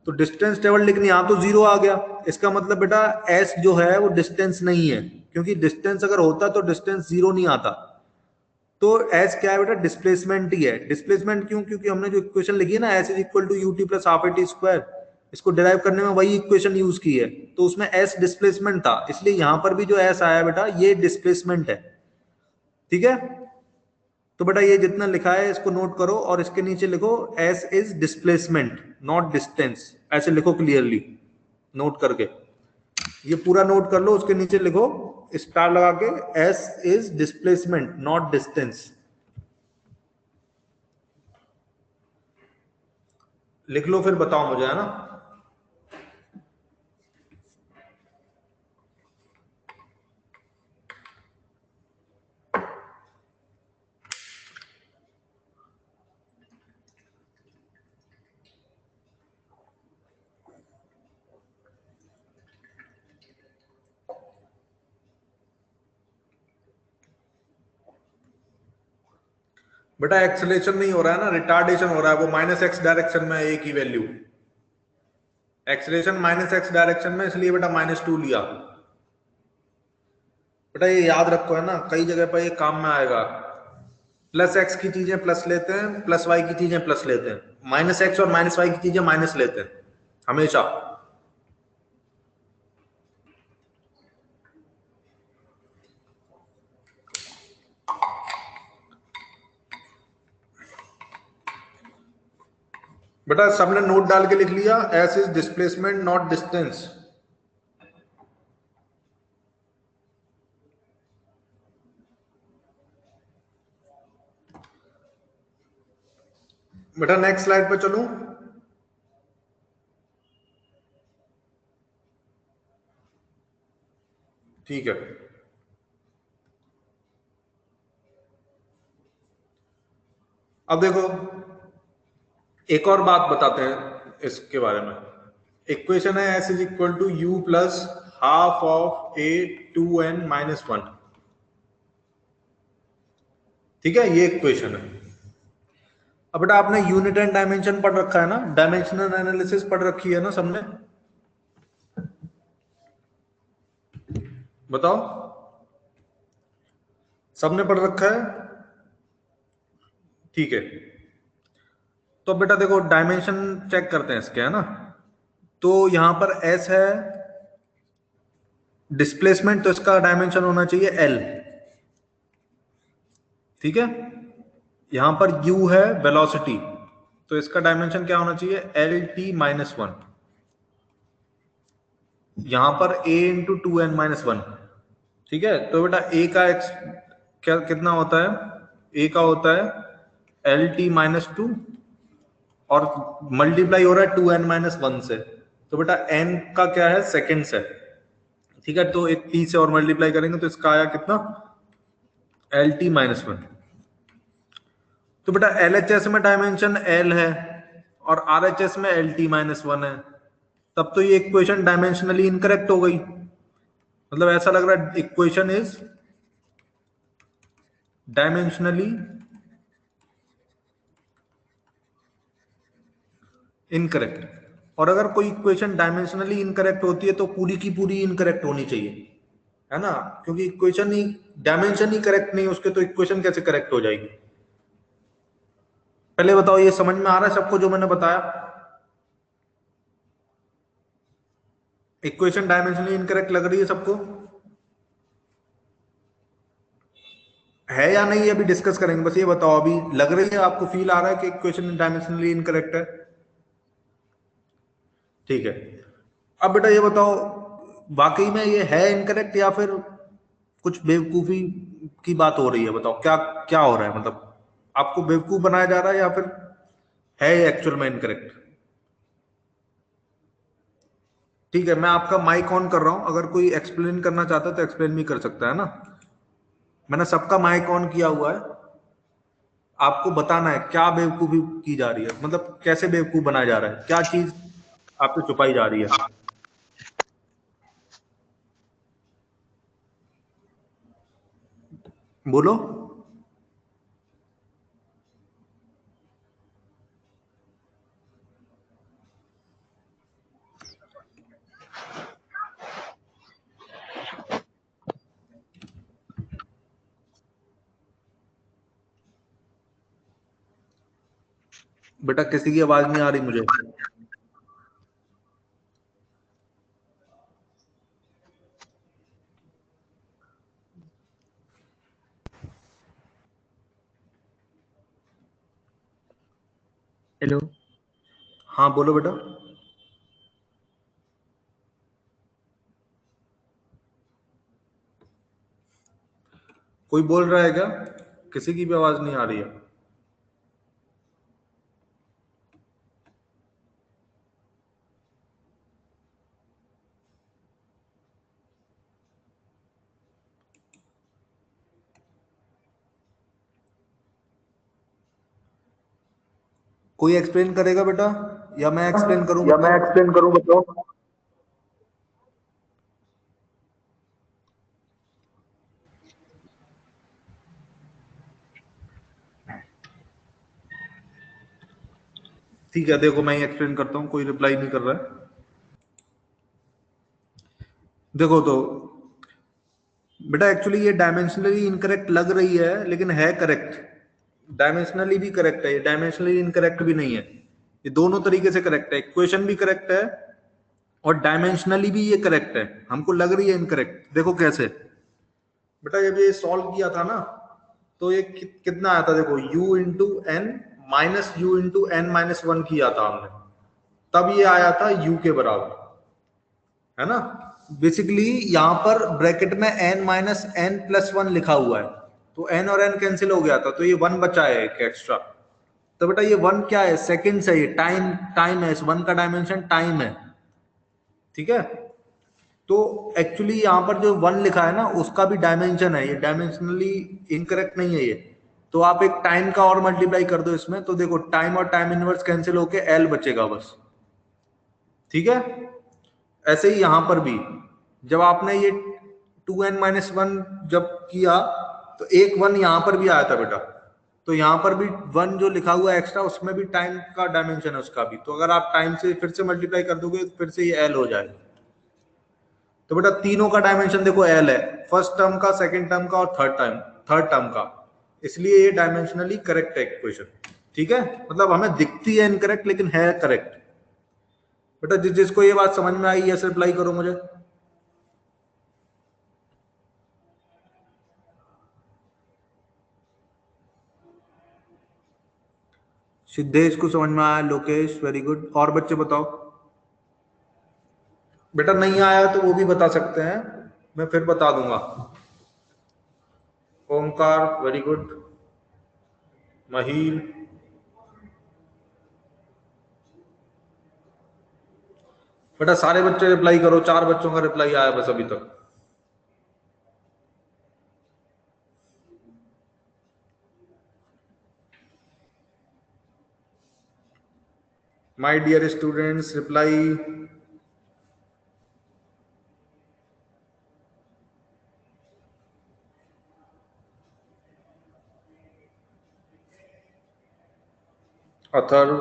तो डिस्टेंस ट्रेवल्ड, लेकिन यहां तो 0 आ गया। इसका मतलब बेटा एस जो है वो डिस्टेंस नहीं है, क्योंकि डिस्टेंस अगर होता तो डिस्टेंस 0 नहीं आता। तो एस क्या है बेटा, डिस्प्लेसमेंट ही है। डिस्प्लेसमेंट क्यों, क्योंकि हमने जो इक्वेशन लिखी है ना, s is equal to u t plus half a t square, इसको डिराइव करने में वही इक्वेशन यूज की है। तो उसमें एस डिस्प्लेसमेंट था, इसलिए यहां पर भी जो एस आया बेटा ये डिस्प्लेसमेंट है। ठीक है, तो बेटा ये जितना लिखा है इसको नोट करो और इसके नीचे लिखो S is displacement not distance, ऐसे लिखो क्लियरली नोट करके। ये पूरा नोट कर लो, उसके नीचे लिखो स्टार लगा के S is displacement not distance. लिख लो फिर बताओ मुझे, है ना। बेटा एक्सेलेरेशन नहीं हो रहा है ना, रिटार्डेशन हो रहा है, वो माइनस एक्स डायरेक्शन में एक ही वैल्यू। एक्सेलेरेशन माइनस एक्स डायरेक्शन में, इसलिए बेटा -2 लिया। बेटा ये याद रखो, है ना, कई जगह पर ये काम में आएगा। प्लस एक्स की चीजें प्लस लेते हैं, प्लस वाई की चीजें प्लस लेते हैं, माइनस एक्स और माइनस वाई की चीजें माइनस लेते हैं हमेशा। बेटा सबने नोट डाल के लिख लिया, S is displacement not distance. बेटा नेक्स्ट स्लाइड पे चलूं। ठीक है, अब देखो एक और बात बताते हैं इसके बारे में। इक्वेशन है s is equal to u plus half of a 2n-1। ठीक है, ये इक्वेशन है। अब बेटा आपने यूनिट एंड डायमेंशन पढ़ रखा है ना, डायमेंशनल एनालिसिस पढ़ रखी है ना सबने, बताओ सबने पढ़ रखा है। ठीक है, तो बेटा देखो डायमेंशन चेक करते हैं इसके, है ना। तो यहां पर एस है डिस्प्लेसमेंट, तो इसका डायमेंशन होना चाहिए एल। ठीक है, यहां पर u है वेलोसिटी, तो इसका डायमेंशन क्या होना चाहिए, LT-1। यहां पर a इंटू 2n-1। ठीक है, तो बेटा a का x क्या कितना होता है, a का होता है LT-2 और मल्टीप्लाई हो रहा है 2n-1 से, तो बेटा n का क्या है, सेकेंड्स है। ठीक है, तो एक t से और मल्टीप्लाई करेंगे तो इसका आया कितना, LT-1। तो बेटा LHS में डायमेंशन L है और RHS में LT-1 है, तब तो ये इक्वेशन डायमेंशनली इनकरेक्ट हो गई। मतलब ऐसा लग रहा है इक्वेशन इज डायमेंशनली इनकरेक्ट। और अगर कोई इक्वेशन डायमेंशनली इनकरेक्ट होती है तो पूरी की पूरी इनकरेक्ट होनी चाहिए, है ना, क्योंकि इक्वेशन ही डायमेंशन ही करेक्ट नहीं उसके, तो इक्वेशन कैसे करेक्ट हो जाएगी। पहले बताओ ये समझ में आ रहा है सबको जो मैंने बताया, इक्वेशन डायमेंशनली इनकरेक्ट लग रही है सबको, है या नहीं, अभी डिस्कस करेंगे। बस ये बताओ अभी लग रही है आपको, फील आ रहा है कि इक्वेशन डायमेंशनली इनकरेक्ट है। ठीक है, अब बेटा ये बताओ वाकई में ये है इनकरेक्ट या फिर कुछ बेवकूफी की बात हो रही है। बताओ क्या क्या हो रहा है, मतलब आपको बेवकूफ बनाया जा रहा है या फिर है एक्चुअल में इनकरेक्ट। ठीक है, मैं आपका माइक ऑन कर रहा हूं, अगर कोई एक्सप्लेन करना चाहता है तो एक्सप्लेन भी कर सकता है ना। मैंने सबका माइक ऑन किया हुआ है। आपको बताना है क्या बेवकूफी की जा रही है, मतलब कैसे बेवकूफ बनाया जा रहा है, क्या चीज आपसे छुपाई जा रही है। बोलो। बेटा किसी की आवाज नहीं आ रही मुझे।
हेलो।
हाँ बोलो बेटा। कोई बोल रहा है क्या? किसी की भी आवाज नहीं आ रही है। कोई एक्सप्लेन करेगा बेटा, या मैं एक्सप्लेन करूं
या मैं
बताओ?
एक्सप्लेन करूं, बताओ।
ठीक है, देखो मैं एक्सप्लेन करता हूँ, कोई रिप्लाई नहीं कर रहा है। देखो तो बेटा एक्चुअली ये डायमेंशनली इनकरेक्ट लग रही है, लेकिन है करेक्ट। डायमेंशनली भी करेक्ट है, ये डायमेंशनली इनकरेक्ट भी नहीं है। ये दोनों तरीके से करेक्ट है, इक्वेशन भी करेक्ट है और डायमेंशनली भी ये करेक्ट है। हमको लग रही है इनकरेक्ट, देखो कैसे। बेटा जब ये सॉल्व किया था ना, तो ये कितना आया था, देखो u into n minus u into n minus one किया था हमने, तब ये आया था u के बराबर, है ना। बेसिकली यहां पर ब्रैकेट में n minus n plus one लिखा हुआ है, तो n और n कैंसिल हो गया था, तो ये वन बचा है एक एक्स्ट्रा। तो बेटा ये वन क्या है, सेकंड्स है, ये टाइम टाइम है, इस वन का डायमेंशन टाइम है, ठीक है। तो एक्चुअली यहाँ पर जो वन लिखा है ना, उसका भी डायमेंशन है, ये डायमेंशनली इनकरेक्ट नहीं है ये। तो आप एक टाइम का और मल्टीप्लाई कर दो इसमें, तो देखो टाइम और टाइम इनवर्स कैंसिल होके एल बचेगा बस, ठीक है। ऐसे ही यहां पर भी जब आपने ये टू एन माइनस वन जब किया, तो एक वन यहां पर भी आया था बेटा, तो यहां पर भी वन जो लिखा हुआ है एक्स्ट्रा, उसमें भी टाइम का डायमेंशन है उसका भी, तो अगर आप टाइम से फिर से मल्टीप्लाई कर दोगे तो फिर से ये एल हो जाएगा। तो बेटा तीनों का डायमेंशन देखो एल है, फर्स्ट टर्म का, सेकंड टर्म का और थर्ड टर्म का, इसलिए ये डायमेंशनली करेक्ट है इक्वेशन, ठीक है। मतलब हमें दिखती है इनकरेक्ट, लेकिन है करेक्ट। बेटा जिसको ये बात समझ में आई यस रिप्लाई करो मुझे। सिद्धेश को समझ में आया, लोकेश वेरी गुड, और बच्चे बताओ। बेटा नहीं आया तो वो भी बता सकते हैं, मैं फिर बता दूंगा। ओमकार वेरी गुड, महीर, बेटा सारे बच्चे रिप्लाई करो, चार बच्चों का रिप्लाई आया बस अभी तक। My dear students reply. Atharva,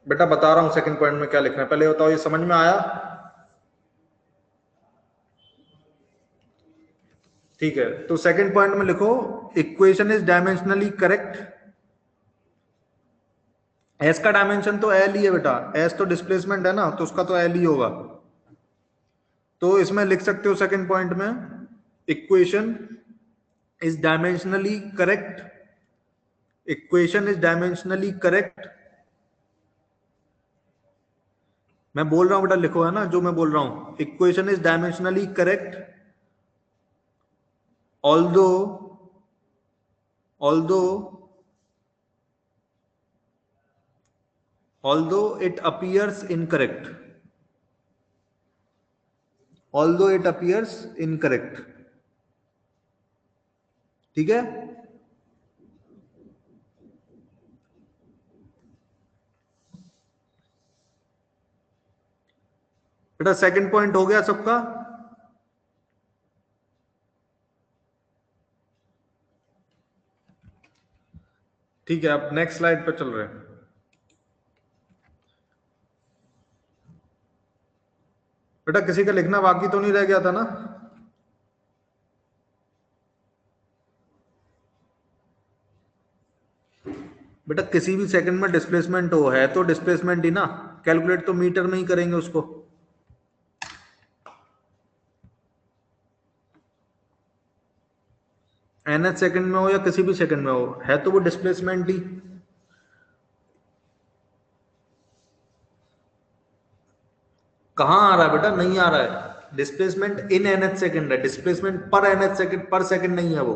बेटा बता रहा हूं सेकंड पॉइंट में क्या लिखना है, पहले बताओ ये समझ में आया? ठीक है, तो सेकंड पॉइंट में लिखो, equation is dimensionally correct. S का डायमेंशन तो एल ही है बेटा, एस तो डिस्प्लेसमेंट है ना, तो उसका तो एल ही होगा। तो इसमें लिख सकते हो सेकंड पॉइंट में, equation is dimensionally correct, equation is dimensionally correct. मैं बोल रहा हूं बेटा, लिखो, है ना जो मैं बोल रहा हूं, equation is dimensionally correct although although although it appears incorrect, although it appears incorrect. ठीक है, बेटा सेकंड पॉइंट हो गया सबका। ठीक है, अब नेक्स्ट स्लाइड पर चल रहे हैं। बेटा किसी का लिखना बाकी तो नहीं रह गया था ना? बेटा किसी भी सेकंड में डिस्प्लेसमेंट हो है तो डिस्प्लेसमेंट ही ना, कैलकुलेट तो मीटर में ही करेंगे उसको। nth सेकंड में हो या किसी भी सेकंड में हो, है तो वो डिस्प्लेसमेंट ही। कहां आ रहा है बेटा? नहीं आ रहा है। डिस्प्लेसमेंट इन nth सेकंड है, डिस्प्लेसमेंट पर nth सेकंड, पर सेकंड नहीं है वो।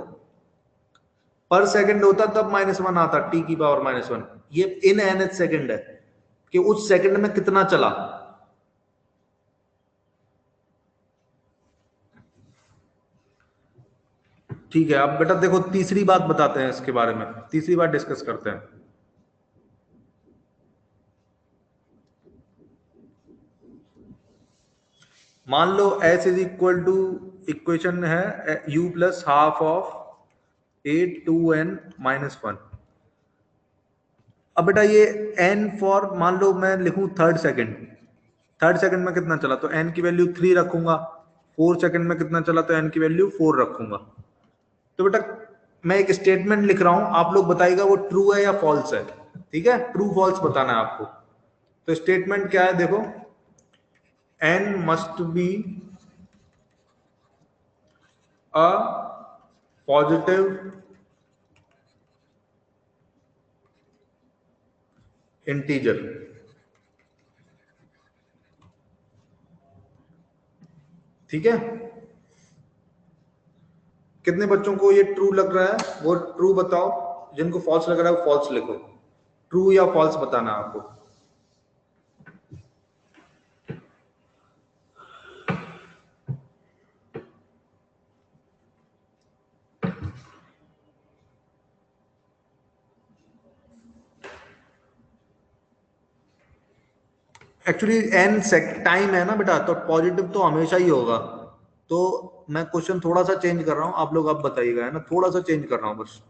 पर सेकंड होता तब -1 आता, t की पावर -1। ये इन nth सेकंड है कि उस सेकंड में कितना चला। ठीक है, अब बेटा देखो तीसरी बात बताते हैं इसके बारे में, तीसरी बात डिस्कस करते हैं। मान लो s is equal to, equation है u plus half of 8 2n -1। अब बेटा ये n फॉर, मान लो मैं लिखूं थर्ड सेकंड, थर्ड सेकंड में कितना चला तो n की वैल्यू 3 रखूंगा, फोर्थ सेकंड में कितना चला तो n की वैल्यू 4 रखूंगा। तो बेटा मैं एक स्टेटमेंट लिख रहा हूं, आप लोग बताइएगा वो ट्रू है या फॉल्स है। ठीक है, ट्रू फॉल्स बताना है आपको। तो स्टेटमेंट क्या है देखो, n must be a positive integer. ठीक है, कितने बच्चों को ये ट्रू लग रहा है वो ट्रू बताओ, जिनको फॉल्स लग रहा है वो फॉल्स लिखो। ट्रू या फॉल्स बताना है आपको। एक्चुअली एन टाइम है ना बेटा, तो पॉजिटिव तो हमेशा ही होगा। तो मैं क्वेश्चन थोड़ा सा चेंज कर रहा हूं, आप लोग अब बताइएगा, है ना, थोड़ा सा चेंज कर रहा हूं बस।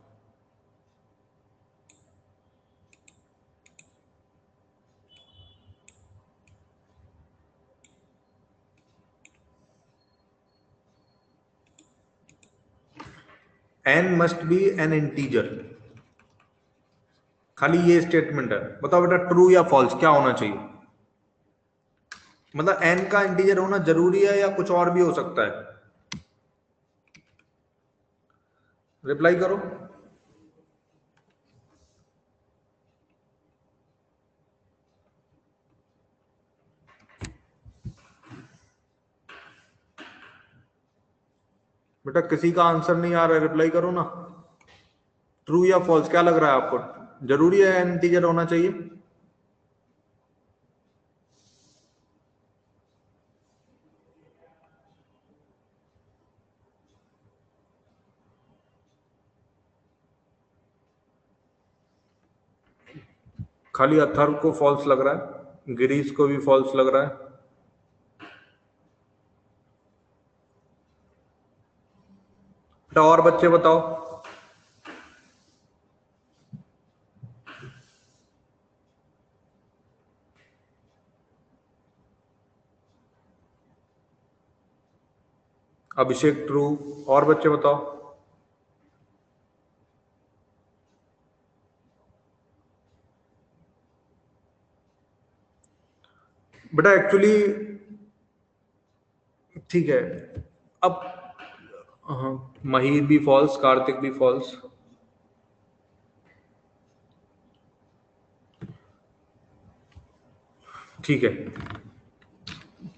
N must be an integer, खाली ये स्टेटमेंट है। बताओ बेटा ट्रू या फॉल्स क्या होना चाहिए? मतलब एन का इंटीजर होना जरूरी है या कुछ और भी हो सकता है? रिप्लाई करो। बेटा किसी का आंसर नहीं आ रहा है, रिप्लाई करो ना। ट्रू या फॉल्स क्या लग रहा है आपको? जरूरी है एन इंटीजर होना चाहिए? खाली अथर्व को फॉल्स लग रहा है, गिरीश को भी फॉल्स लग रहा है। बेटा और बच्चे बताओ। अभिषेक ट्रू, और बच्चे बताओ। बेटा एक्चुअली ठीक है, अब हाँ, महीर भी फॉल्स, कार्तिक भी फॉल्स। ठीक है,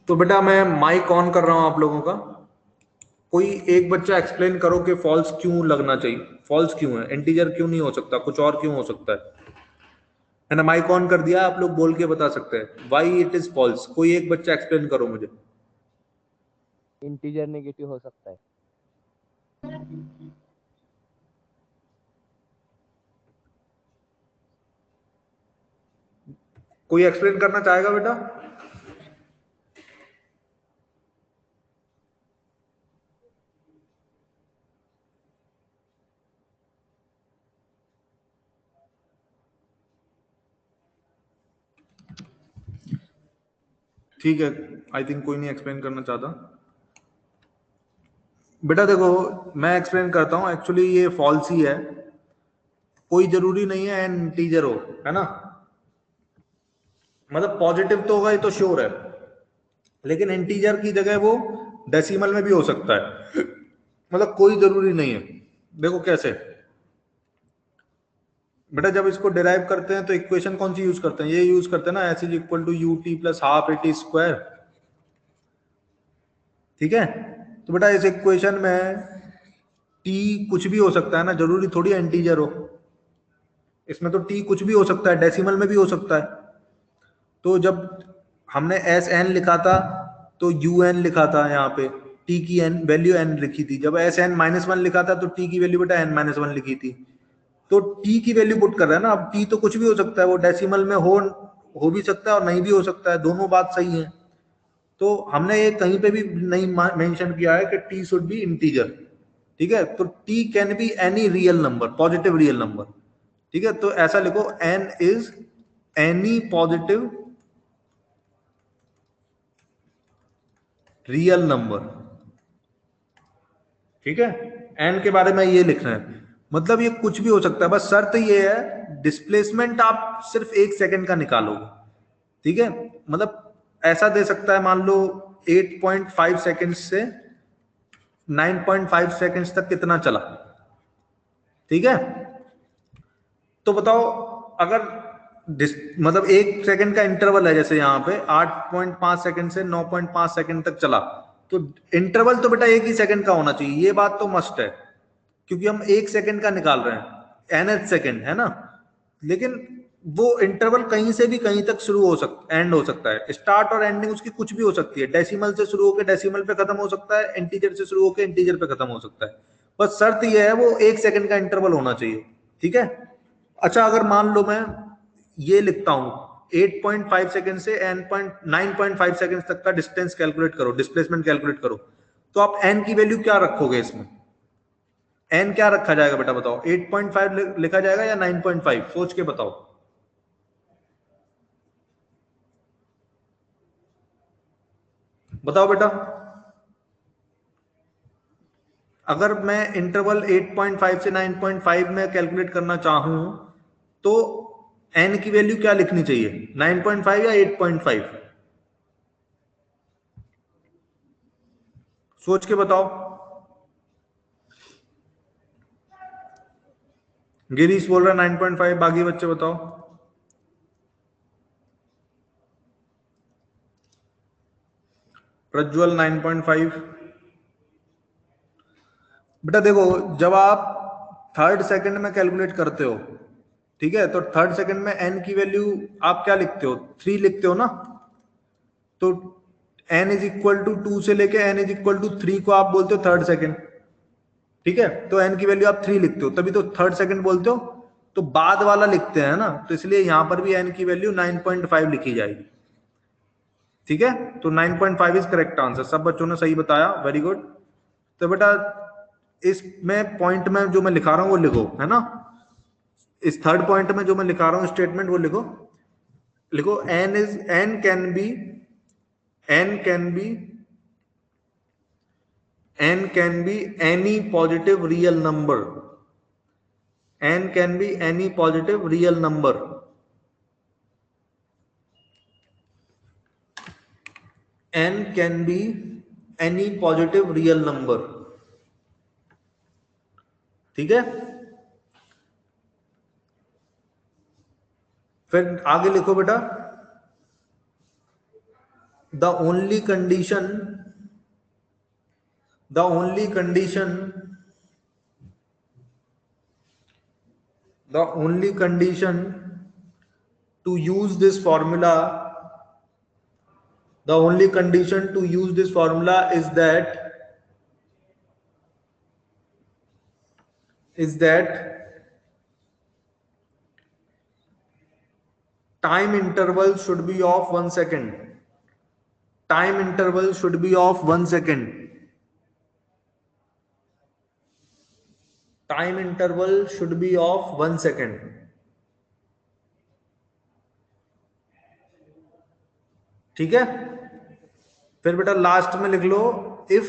तो बेटा मैं माइक ऑन कर रहा हूं आप लोगों का। कोई एक बच्चा एक्सप्लेन करो कि फॉल्स क्यों लगना चाहिए, फॉल्स क्यों है, इंटीजर क्यों नहीं हो सकता, कुछ और क्यों हो सकता है ना? माइक ऑन कर दिया, आप लोग बोल के बता सकते हैं व्हाई इट इज फॉल्स। कोई एक बच्चा एक्सप्लेन करो मुझे।
इंटीजर नेगेटिव हो सकता है।
कोई एक्सप्लेन करना चाहेगा बेटा? ठीक है, आई थिंक कोई नहीं एक्सप्लेन करना चाहता। बेटा देखो, मैं एक्सप्लेन करता हूं, एक्चुअली ये फॉल्स ही है, कोई जरूरी नहीं है एन इंटीजर हो, है ना। मतलब पॉजिटिव तो होगा, ये तो श्योर है, लेकिन इंटीजर की जगह वो डेसिमल में भी हो सकता है। मतलब कोई जरूरी नहीं है। देखो कैसे बेटा, जब इसको डिराइव करते हैं तो इक्वेशन कौन सी यूज करते हैं? ये यूज करते हैं ना, s is equal to u t plus half a t square. ठीक है, तो बेटा इस इक्वेशन में टी कुछ भी हो सकता है ना, जरूरी थोड़ी इंटीजर हो। इसमें तो टी कुछ भी हो सकता है, डेसिमल में भी हो सकता है। तो जब हमने एस एन लिखा था तो यू एन लिखा था, यहाँ पे टी की एन वैल्यू एन लिखी थी। जब एस एन माइनस वन लिखा था तो टी की वैल्यू बेटा एन माइनस वन लिखी थी। तो टी की वैल्यू पुट कर रहा है ना, अब टी तो कुछ भी हो सकता है, वो डेसिमल में हो भी सकता है और नहीं भी हो सकता है, दोनों बात सही है। तो हमने ये कहीं पे भी नहीं मेंशन किया है कि टी शुड बी इंटीजर। ठीक है, तो t can be any real number, positive real number. ठीक है, तो ऐसा लिखो, n is any positive real number. ठीक है, एन के बारे में ये लिख रहे हैं, मतलब ये कुछ भी हो सकता है, बस शर्त ये है डिस्प्लेसमेंट आप सिर्फ 1 सेकंड का निकालोगे। ठीक है, मतलब ऐसा दे सकता है, मान लो 8.5 सेकंड से 9.5 सेकंड्स तक कितना चला। ठीक है, तो बताओ, अगर मतलब 1 सेकंड का इंटरवल है, जैसे यहाँ पे 8.5 सेकंड से 9.5 सेकंड तक चला, तो इंटरवल तो बेटा 1 ही सेकंड का होना चाहिए, ये बात तो मस्ट है, क्योंकि हम 1 सेकंड का निकाल रहे हैं, nth सेकंड है ना। लेकिन वो इंटरवल कहीं से भी कहीं तक शुरू हो सकता, एंड हो सकता है, स्टार्ट और एंडिंग उसकी कुछ भी हो सकती है। डेसिमल से शुरू होकर डेसिमल पे खत्म हो सकता है, इंटीजर से शुरू होकर इंटीजर पे खत्म हो सकता है। बस शर्त ये है, वो 1 सेकंड का इंटरवल होना चाहिए। ठीक है, अच्छा अगर मान लो मैं ये लिखता हूं, 8.5 सेकंड से 9.5 सेकंड तक का डिस्टेंस कैलकुलेट करो, डिस्प्लेसमेंट कैलकुलेट करो, तो आप एन की वैल्यू क्या रखोगे इसमें? एन क्या रखा जाएगा बेटा, बताओ? 8.5 लिखा जाएगा या 9.5? सोच के बताओ। बताओ बेटा, अगर मैं इंटरवल 8.5 से 9.5 में कैलकुलेट करना चाहूं तो एन की वैल्यू क्या लिखनी चाहिए, 9.5 या 8.5? सोच के बताओ। गिरीश बोल रहा है 9.5, बाकी बच्चे बताओ। प्रज्वल 9.5। बेटा देखो, जब आप थर्ड सेकंड में कैलकुलेट करते हो, ठीक है, तो थर्ड सेकंड में एन की वैल्यू आप क्या लिखते हो? 3 लिखते हो ना। तो एन इज इक्वल टू 2 से लेके एन इज इक्वल टू 3 को आप बोलते हो थर्ड सेकंड। ठीक है, तो एन की वैल्यू आप 3 लिखते हो, तभी तो थर्ड सेकंड बोलते हो। तो बाद वाला लिखते हैं ना, तो इसलिए यहां पर भी एन की वैल्यू 9.5 लिखी जाएगी। ठीक है, तो 9.5 इज करेक्ट आंसर। सब बच्चों ने सही बताया, वेरी गुड। तो बेटा इसमें पॉइंट में जो मैं लिखा रहा हूं वो लिखो, है ना। इस थर्ड पॉइंट में जो मैं लिखा रहा हूं स्टेटमेंट, वो लिखो। लिखो, n can be any positive real number. N can be any positive real number. N can be any positive real number. ठीक है, फिर आगे लिखो बेटा, the only condition the only condition the only condition to use this formula the only condition to use this formula is that time interval should be of 1 second. Time interval should be of 1 second. Time interval should be of 1 second. ठीक है, फिर बेटा last में लिख लो, if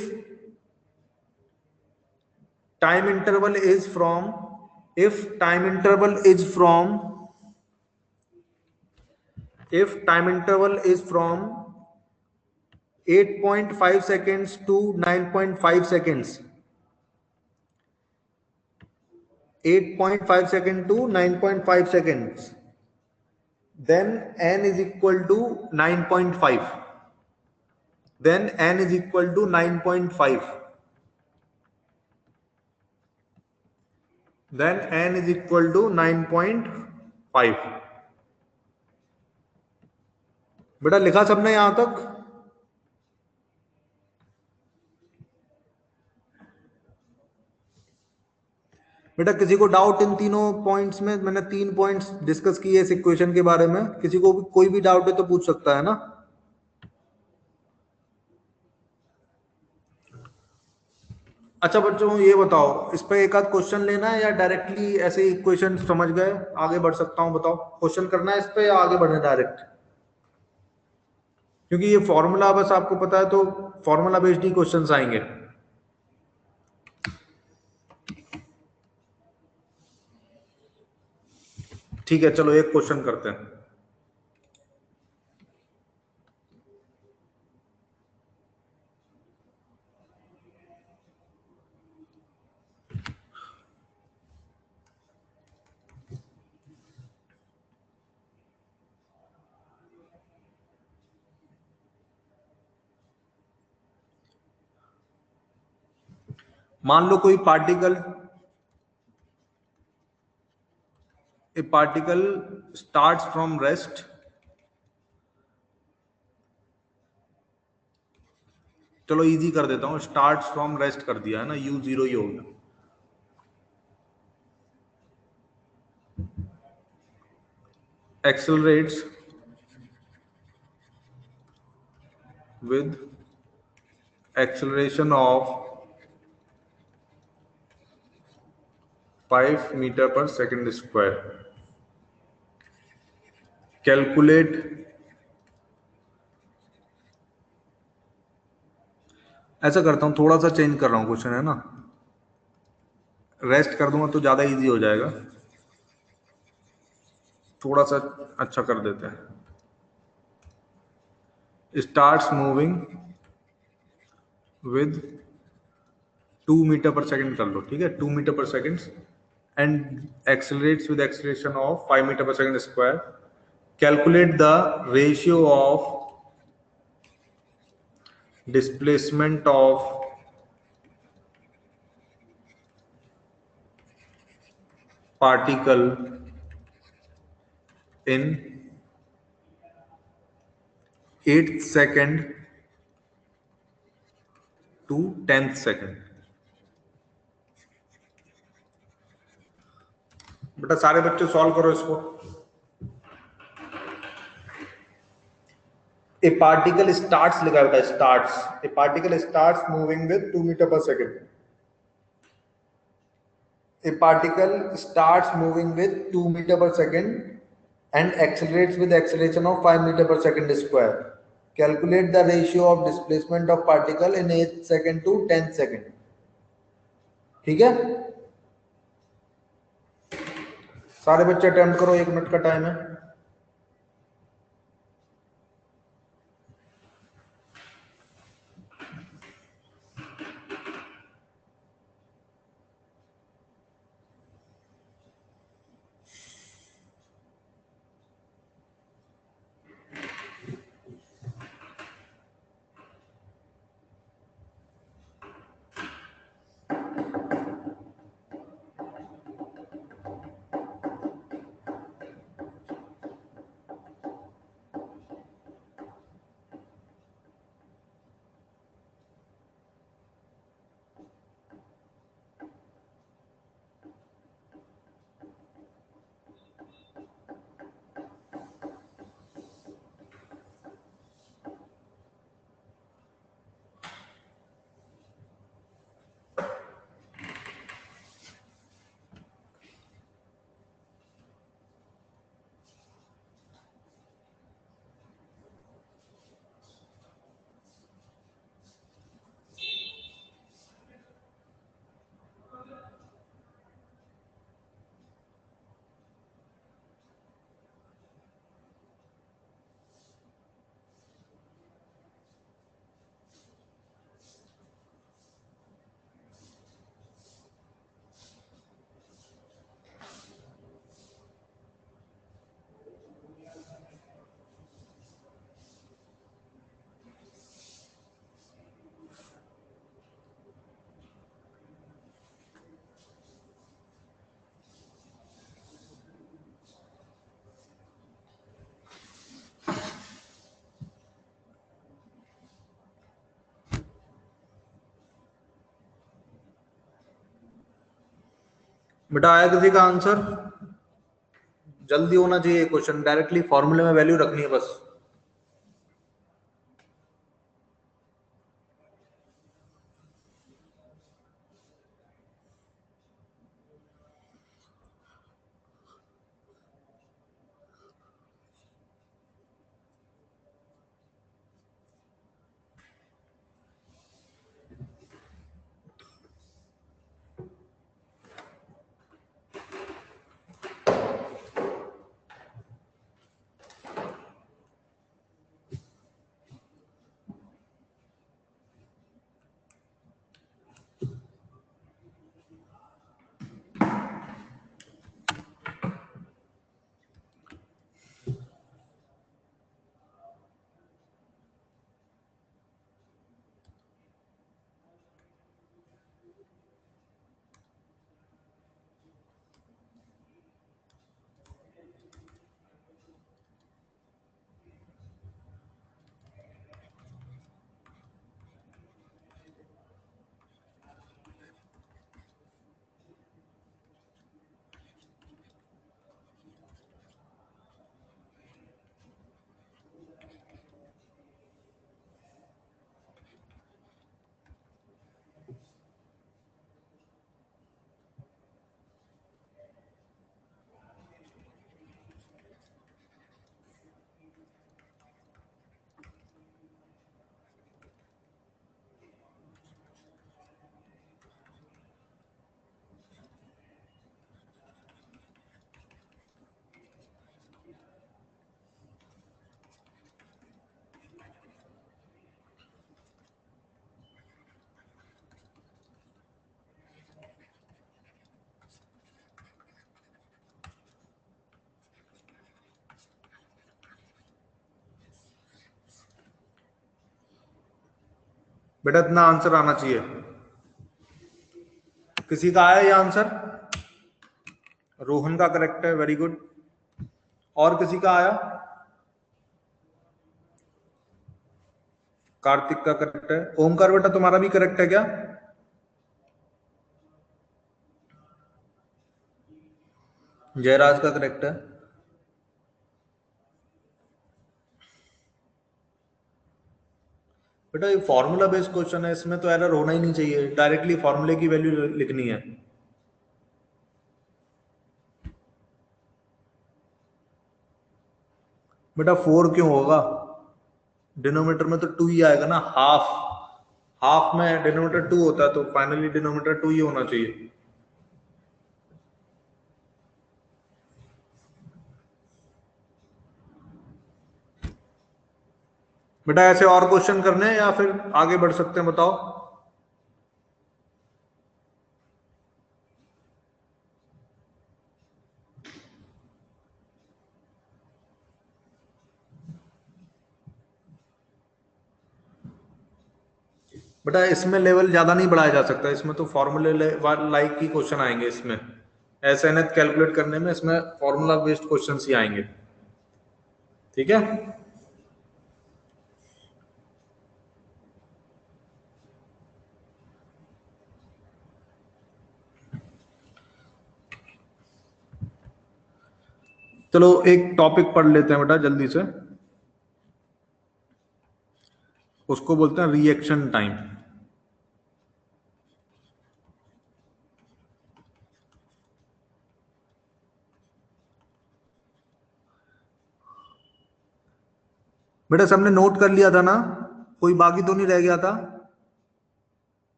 time interval is from, if time interval is from, if time interval is from 8.5 seconds to 9.5 seconds, 8.5 second to 9.5 seconds, then n is equal to 9.5, then n is equal to 9.5, then n is equal to 9.5. बेटा लिखा सबने यहां तक? बेटा किसी को doubt in तीनों points में? मैंने 3 पॉइंट्स डिस्कस किए इस इक्वेशन के बारे में, किसी को भी कोई भी डाउट है तो पूछ सकता है ना? अच्छा बच्चों ये बताओ, इस पे एक आध क्वेश्चन लेना है या डायरेक्टली ऐसे ही इक्वेशन समझ गए आगे बढ़ सकता हूं? बताओ, क्वेश्चन करना है इस पे या आगे बढ़े डायरेक्ट? क्योंकि ये फॉर्मूला बस आपको पता है तो फॉर्मूला बेस्ड ही क्वेश्चंस आएंगे। ठीक है चलो एक क्वेश्चन करते हैं। मान लो कोई particle, A particle starts from rest, चलो इजी कर देता हूं, स्टार्ट्स फ्रॉम रेस्ट कर दिया है ना, u 0 ही हो गया। accelerates with acceleration of 5 meter per second square. Calculate, ऐसा करता हूं, थोड़ा सा चेंज कर रहा हूं क्वेश्चन, है ना, रेस्ट कर दूंगा तो ज्यादा इजी हो जाएगा, थोड़ा सा अच्छा कर देते हैं। Starts moving with 2 metre per second कर लो, ठीक है, 2 metre per second, and accelerates with acceleration of 5 metre per second square. Calculate the ratio of displacement of particle in 8th second to 10th second। बेटा सारे बच्चे solve करो इसको। ए particle starts लिखा है बेटा, starts, a particle starts moving with 2 metre per second, a particle starts moving with 2 meter per second and accelerates with acceleration of 5 meter per second square. Calculate the ratio of displacement of particle in 8th second to 10th second। ठीक है, सारे बच्चे attempt करो, 1 minute का time है। बेटा आया किसी का आंसर? जल्दी होना चाहिए क्वेश्चन, डायरेक्टली फॉर्मूले में वैल्यू रखनी है बस। बेटा इतना आंसर आना चाहिए। किसी का आया ये आंसर? रोहन का करेक्ट है, वेरी गुड। और किसी का आया? कार्तिक का करेक्ट है। ओमकार बेटा तुम्हारा भी करेक्ट है क्या? जयराज का करेक्ट है। बेटा ये फॉर्मूला बेस्ड क्वेश्चन है, इसमें तो एरर होना ही नहीं चाहिए, डायरेक्टली फॉर्मूले की वैल्यू लिखनी है। बेटा 4 क्यों होगा? डिनोमिनेटर में तो 2 ही आएगा ना, हाफ। हाफ में डिनोमिनेटर 2 होता है, तो फाइनली डिनोमिनेटर 2 ही होना चाहिए। बेटा ऐसे और क्वेश्चन करने हैं या फिर आगे बढ़ सकते हैं, बताओ। बेटा इसमें लेवल ज्यादा नहीं बढ़ाया जा सकता, इसमें तो फॉर्मूले लाइक की क्वेश्चन आएंगे। इसमें एसएनएच कैलकुलेट करने में इसमें फॉर्मूला बेस्ड क्वेश्चन ही आएंगे, ठीक है। चलो एक टॉपिक पढ़ लेते हैं बेटा जल्दी से, उसको बोलते हैं रिएक्शन टाइम। बेटा सबने नोट कर लिया था ना? कोई बाकी तो नहीं रह गया था?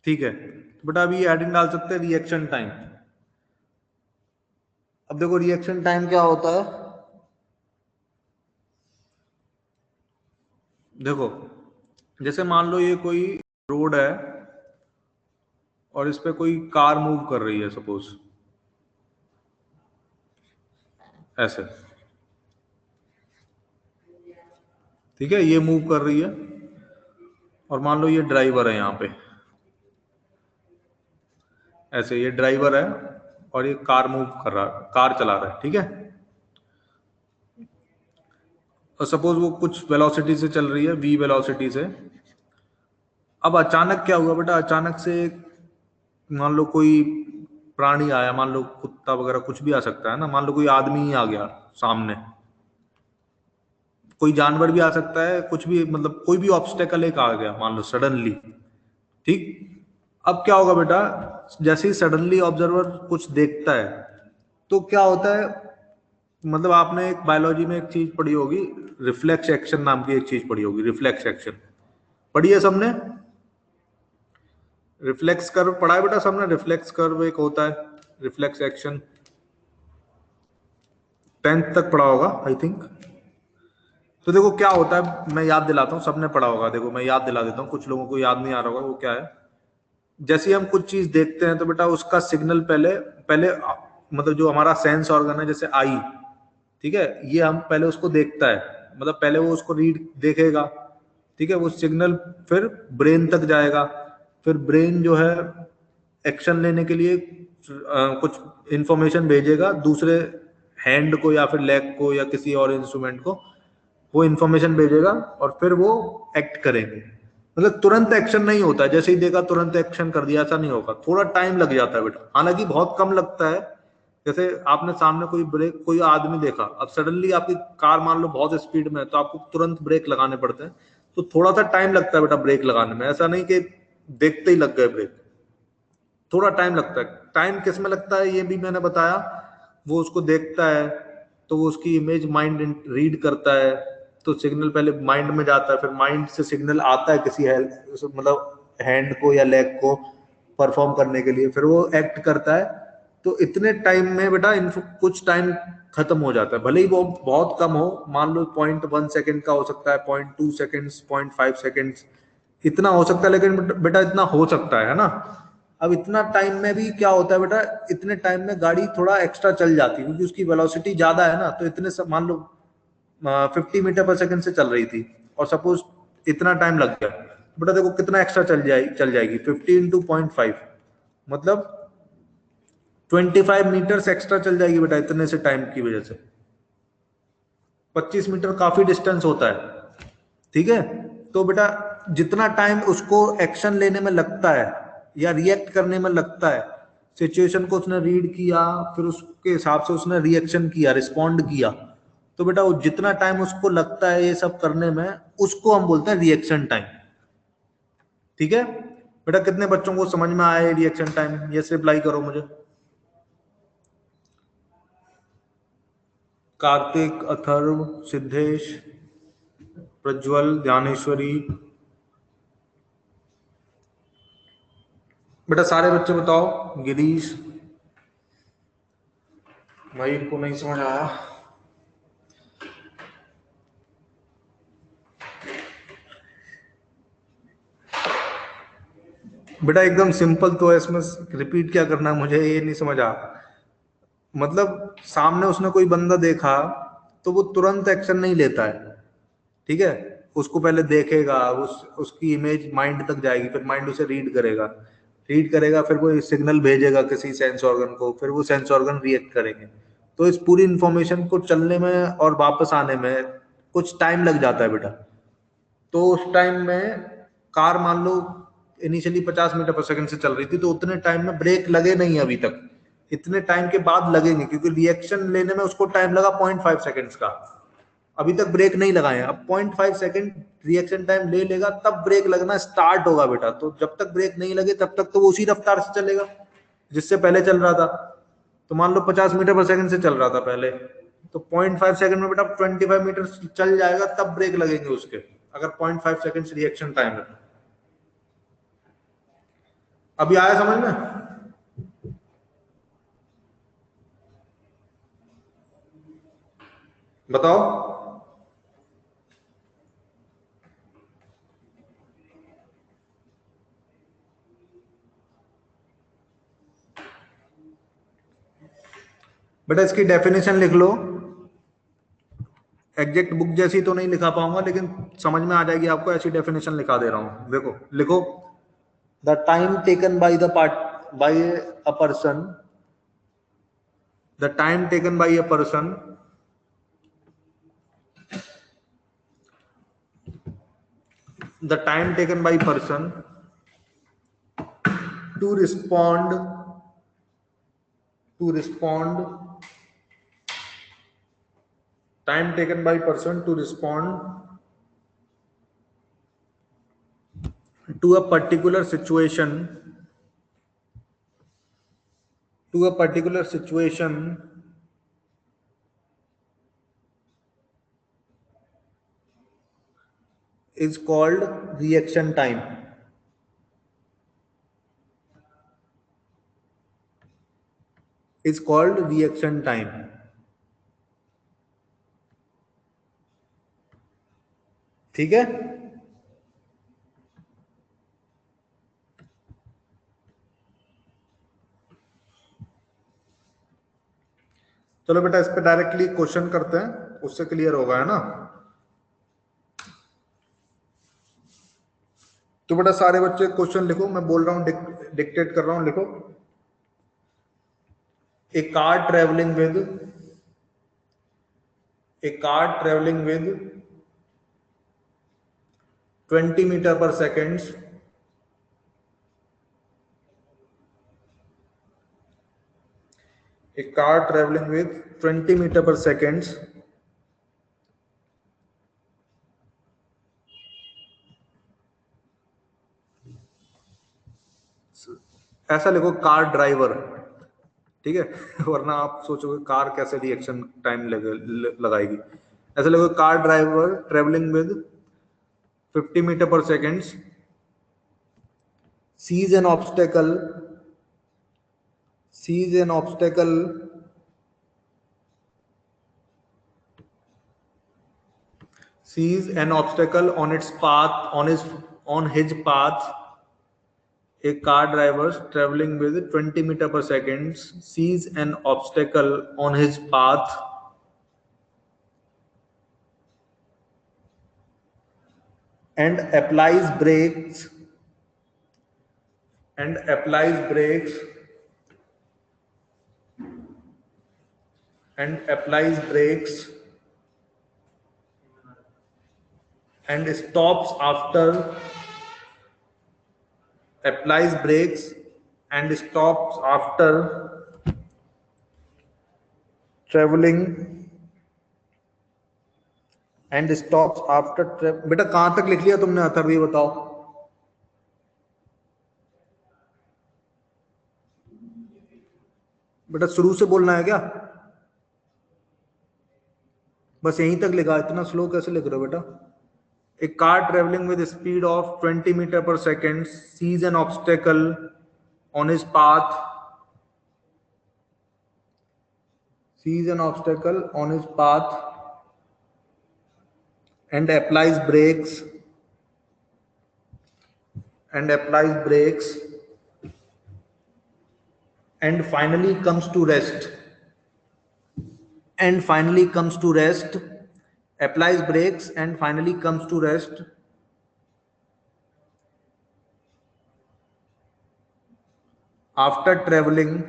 ठीक है बेटा, अभी हेडिंग डाल सकते हैं रिएक्शन टाइम। अब देखो रिएक्शन टाइम क्या होता है। देखो जैसे मान लो ये कोई रोड है और इस पे कोई कार मूव कर रही है, सपोज ऐसे, ठीक है, ये मूव कर रही है और मान लो ये ड्राइवर है यहाँ पे, ऐसे ये ड्राइवर है और ये कार मूव कर रहा है, कार चला रहा है, ठीक है। और सपोज वो कुछ वेलोसिटी से चल रही है, v वेलोसिटी से, अब अचानक क्या हुआ बेटा, अचानक से मान लो कोई प्राणी आया, मान लो कुत्ता वगैरह कुछ भी आ सकता है ना, मान लो कोई आदमी ही आ गया सामने, कोई जानवर भी आ सकता है, कुछ भी, मतलब कोई भी ऑब्स्टेकल एक आ गया मान लो सडनली, ठीक। अब क्या होगा बेटा, जैसे ही सडनली ऑब्जर्वर कुछ देखता है तो क्या होता है, मतलब आपने एक बायोलॉजी में एक चीज पढ़ी होगी, रिफ्लेक्स एक्शन नाम की एक चीज पढ़ी होगी, रिफ्लेक्स एक्शन पढ़ी है सबने? रिफ्लेक्स कर्व पढ़ा है बेटा सबने? रिफ्लेक्स कर्व एक होता है, रिफ्लेक्स एक्शन 10th तक पढ़ा होगा आई थिंक। तो देखो क्या होता है, मैं याद दिलाता हूँ, सबने पढ़ा होगा, देखो मैं याद दिला देता हूँ, कुछ लोगों को याद नहीं आ रहा होगा। वो क्या है, जैसे ही हम कुछ चीज देखते हैं तो बेटा उसका सिग्नल पहले पहले मतलब जो हमारा सेंस ऑर्गन है जैसे आई, ठीक है, ये हम पहले उसको देखता है, मतलब पहले वो उसको रीड देखेगा, ठीक है, वो सिग्नल फिर ब्रेन तक जाएगा, फिर ब्रेन जो है एक्शन लेने के लिए कुछ इंफॉर्मेशन भेजेगा दूसरे हैंड को या फिर लेग को या किसी और इंस्ट्रूमेंट को, वो इंफॉर्मेशन भेजेगा और फिर वो एक्ट करेंगे। मतलब तुरंत एक्शन नहीं होता है, जैसे ही देखा तुरंत एक्शन कर दिया, ऐसा नहीं होगा, थोड़ा टाइम लग जाता है बेटा, हालांकि बहुत कम लगता है। जैसे आपने सामने कोई ब्रेक, कोई आदमी देखा, अब सडनली आपकी कार मान लो बहुत स्पीड में है तो आपको तुरंत ब्रेक लगाने पड़ते हैं, तो थोड़ा सा टाइम लगता है बेटा ब्रेक लगाने में, ऐसा नहीं कि देखते ही लग गए ब्रेक, थोड़ा टाइम लगता है। टाइम किस में लगता है ये भी मैंने बताया, वो उसको देखता है तो वो उसकी इमेज माइंड रीड करता है, तो सिग्नल पहले माइंड में जाता है, फिर माइंड से सिग्नल आता है किसी हेल्प, मतलब हैंड को या लेग को परफॉर्म करने के लिए, फिर वो एक्ट करता है। तो इतने टाइम में बेटा कुछ टाइम खत्म हो जाता है, भले ही वो बहुत कम हो, मान लो 0.1 सेकेंड का हो सकता है, 0.2 सेकेंड्स, 0.5 सेकेंड्स, इतना हो सकता है, लेकिन बेटा इतना हो सकता है ना। अब इतना टाइम में भी क्या होता है बेटा, इतने टाइम में गाड़ी थोड़ा एक्स्ट्रा चल जाती है क्योंकि उसकी वेलोसिटी ज्यादा है ना, तो इतने मान लो 50 मीटर पर सेकंड से चल रही थी और सपोज इतना टाइम लग गया, बेटा देखो कितना एक्स्ट्रा चल जाएगी, 50 × 0.5 मतलब 25 मीटर्स एक्स्ट्रा चल जाएगी बेटा, इतने से टाइम की वजह से। 25 मीटर काफी डिस्टेंस होता है, ठीक है। तो बेटा जितना टाइम उसको एक्शन लेने में लगता है या रिएक्ट करने में लगता है, सिचुएशन को उसने रीड किया, फिर उसके हिसाब से उसने रिएक्शन किया, रिस्पॉन्ड किया, तो बेटा वो जितना टाइम उसको लगता है ये सब करने में, उसको हम बोलते हैं रिएक्शन टाइम, ठीक है। बेटा कितने बच्चों को समझ में आया रिएक्शन टाइम, ये रिप्लाई करो मुझे। कार्तिक, अथर्व, सिद्धेश, प्रज्वल, ज्ञानेश्वरी, बेटा सारे बच्चे बताओ। गिरीश, मयूर को नहीं समझ आया। बेटा एकदम सिंपल तो है, इसमें रिपीट क्या करना है मुझे ये नहीं समझ आ, मतलब सामने उसने कोई बंदा देखा तो वो तुरंत एक्शन नहीं लेता है, ठीक है, उसको पहले देखेगा, उसकी इमेज माइंड तक जाएगी, फिर माइंड उसे रीड करेगा, फिर वो सिग्नल भेजेगा किसी सेंस ऑर्गन को, फिर वो सेंस ऑर्गन रिएक्ट करेंगे। तो इस पूरी इंफॉर्मेशन को चलने में और वापस आने में कुछ टाइम लग जाता है बेटा। तो उस टाइम में कार मान लो इनिशियली 50 मीटर पर सेकंड से चल रही थी, तो उतने टाइम में ब्रेक लगे नहीं अभी तक, इतने टाइम के बाद लगेंगे क्योंकि रिएक्शन लेने में उसको टाइम लगा 0.5 सेकेंड्स का, अभी तक ब्रेक नहीं लगाए। अब 0.5 सेकेंड रिएक्शन टाइम ले लेगा तब ब्रेक लगना स्टार्ट होगा बेटा, तो जब तक ब्रेक नहीं लगे तब तक तो वो उसी रफ्तार से चलेगा जिससे पहले चल रहा था। तो मान लो 50 मीटर पर सेकंड से चल रहा था पहले, तो 0.5 सेकेंड में बेटा 25 मीटर चल जाएगा तब ब्रेक लगेंगे उसके, अगर 0.5 सेकेंड रिएक्शन टाइम है। अभी आया समझ में? बताओ। बेटा इसकी डेफिनेशन लिख लो, एग्जैक्ट बुक जैसी तो नहीं लिखा पाऊंगा लेकिन समझ में आ जाएगी आपको, ऐसी डेफिनेशन लिखा दे रहा हूं, देखो लिखो। The time taken by the part by a person, the time taken by a person the time taken by person to respond, time taken by person to respond to a particular situation, is called reaction time. Is called reaction time. ठीक है? चलो बेटा इस पे directly question करते हैं, उससे clear होगा, है ना? तो बेटा सारे बच्चे क्वेश्चन लिखो, मैं बोल रहा हूं, डिक्टेट कर रहा हूं, लिखो। A car traveling with 20 meter per second ऐसा लिखो कार ड्राइवर, ठीक है? वरना आप सोचोगे कार कैसे रिएक्शन टाइम लगाएगी। ऐसा लिखो car driver travelling with 50 metre per second sees an obstacle on its path, on his path. A car driver traveling with 20 meter per second sees an obstacle on his path and applies brakes and stops after बेटा कहां तक लिख लिया तुमने अथर्व, बताओ? बेटा शुरू से बोलना है क्या? बस यहीं तक लिखा, इतना स्लो कैसे लिख रहे हो बेटा? A car traveling with a speed of 20 meter per second sees an obstacle on his path and applies brakes and finally comes to rest. Applies brakes and finally comes to rest after traveling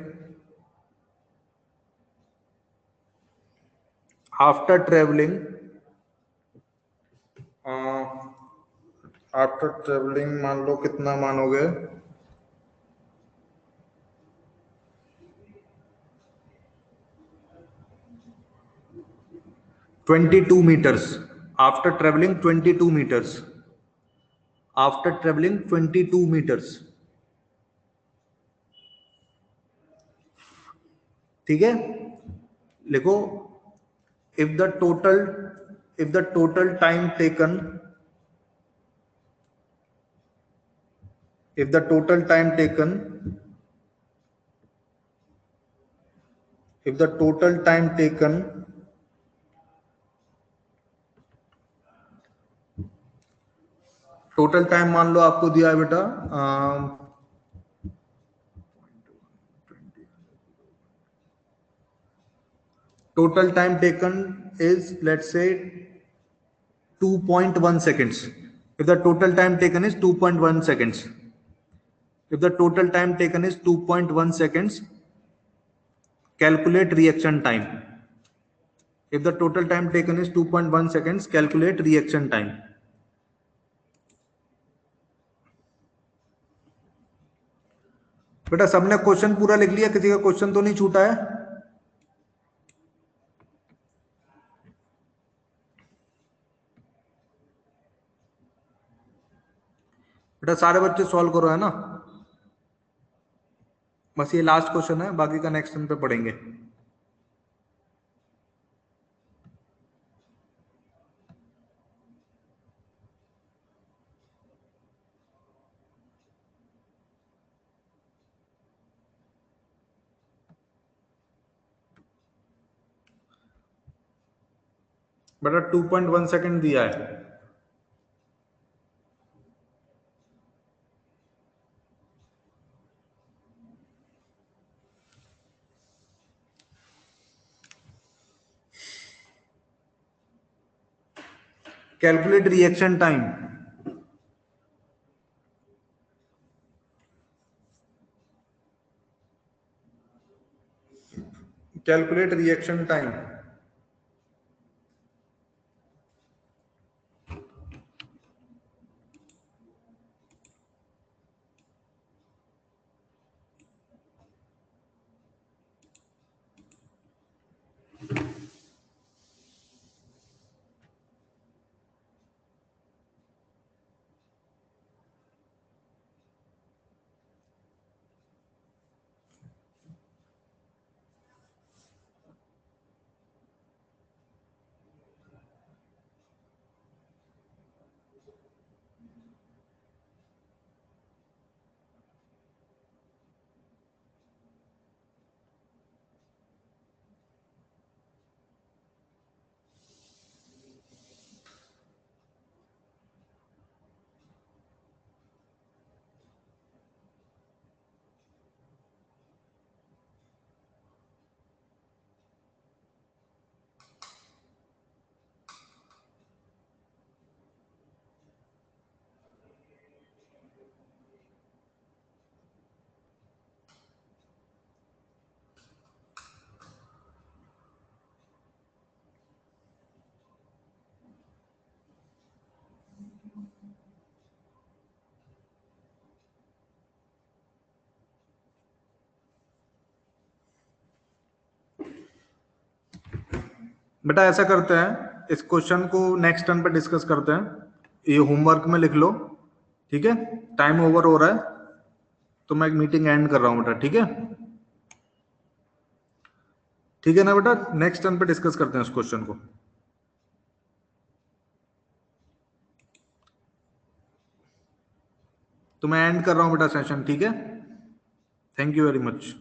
22 meters. After traveling 22 meters. ठीक है? लिखो if the total time taken total time मान लो आपको दिया है बेटा total time taken is, let's say, 2.1 seconds. If the total time taken is 2.1 seconds, calculate reaction time. If the total time taken is 2.1 seconds, calculate reaction time. बेटा सबने question पूरा लिख लिया, किसी का क्वेश्चन तो नहीं छूटा है? बेटा सारे बच्चे सॉल्व करो, है ना? बस ये लास्ट क्वेश्चन है, बाकी का नेक्स्ट टाइम पे पढ़ेंगे। बेटा 2.1 सेकंड दिया है। Calculate reaction time. Calculate reaction time. बेटा ऐसा करते हैं, इस क्वेश्चन को नेक्स्ट टर्न पे डिस्कस करते हैं। ये होमवर्क में लिख लो, ठीक है? टाइम ओवर हो रहा है तो मैं एक मीटिंग एंड कर रहा हूं बेटा, ठीक है? ठीक है ना बेटा? नेक्स्ट टर्न पे डिस्कस करते हैं इस क्वेश्चन को। तो मैं एंड कर रहा हूं बेटा सेशन, ठीक है? Thank you very much.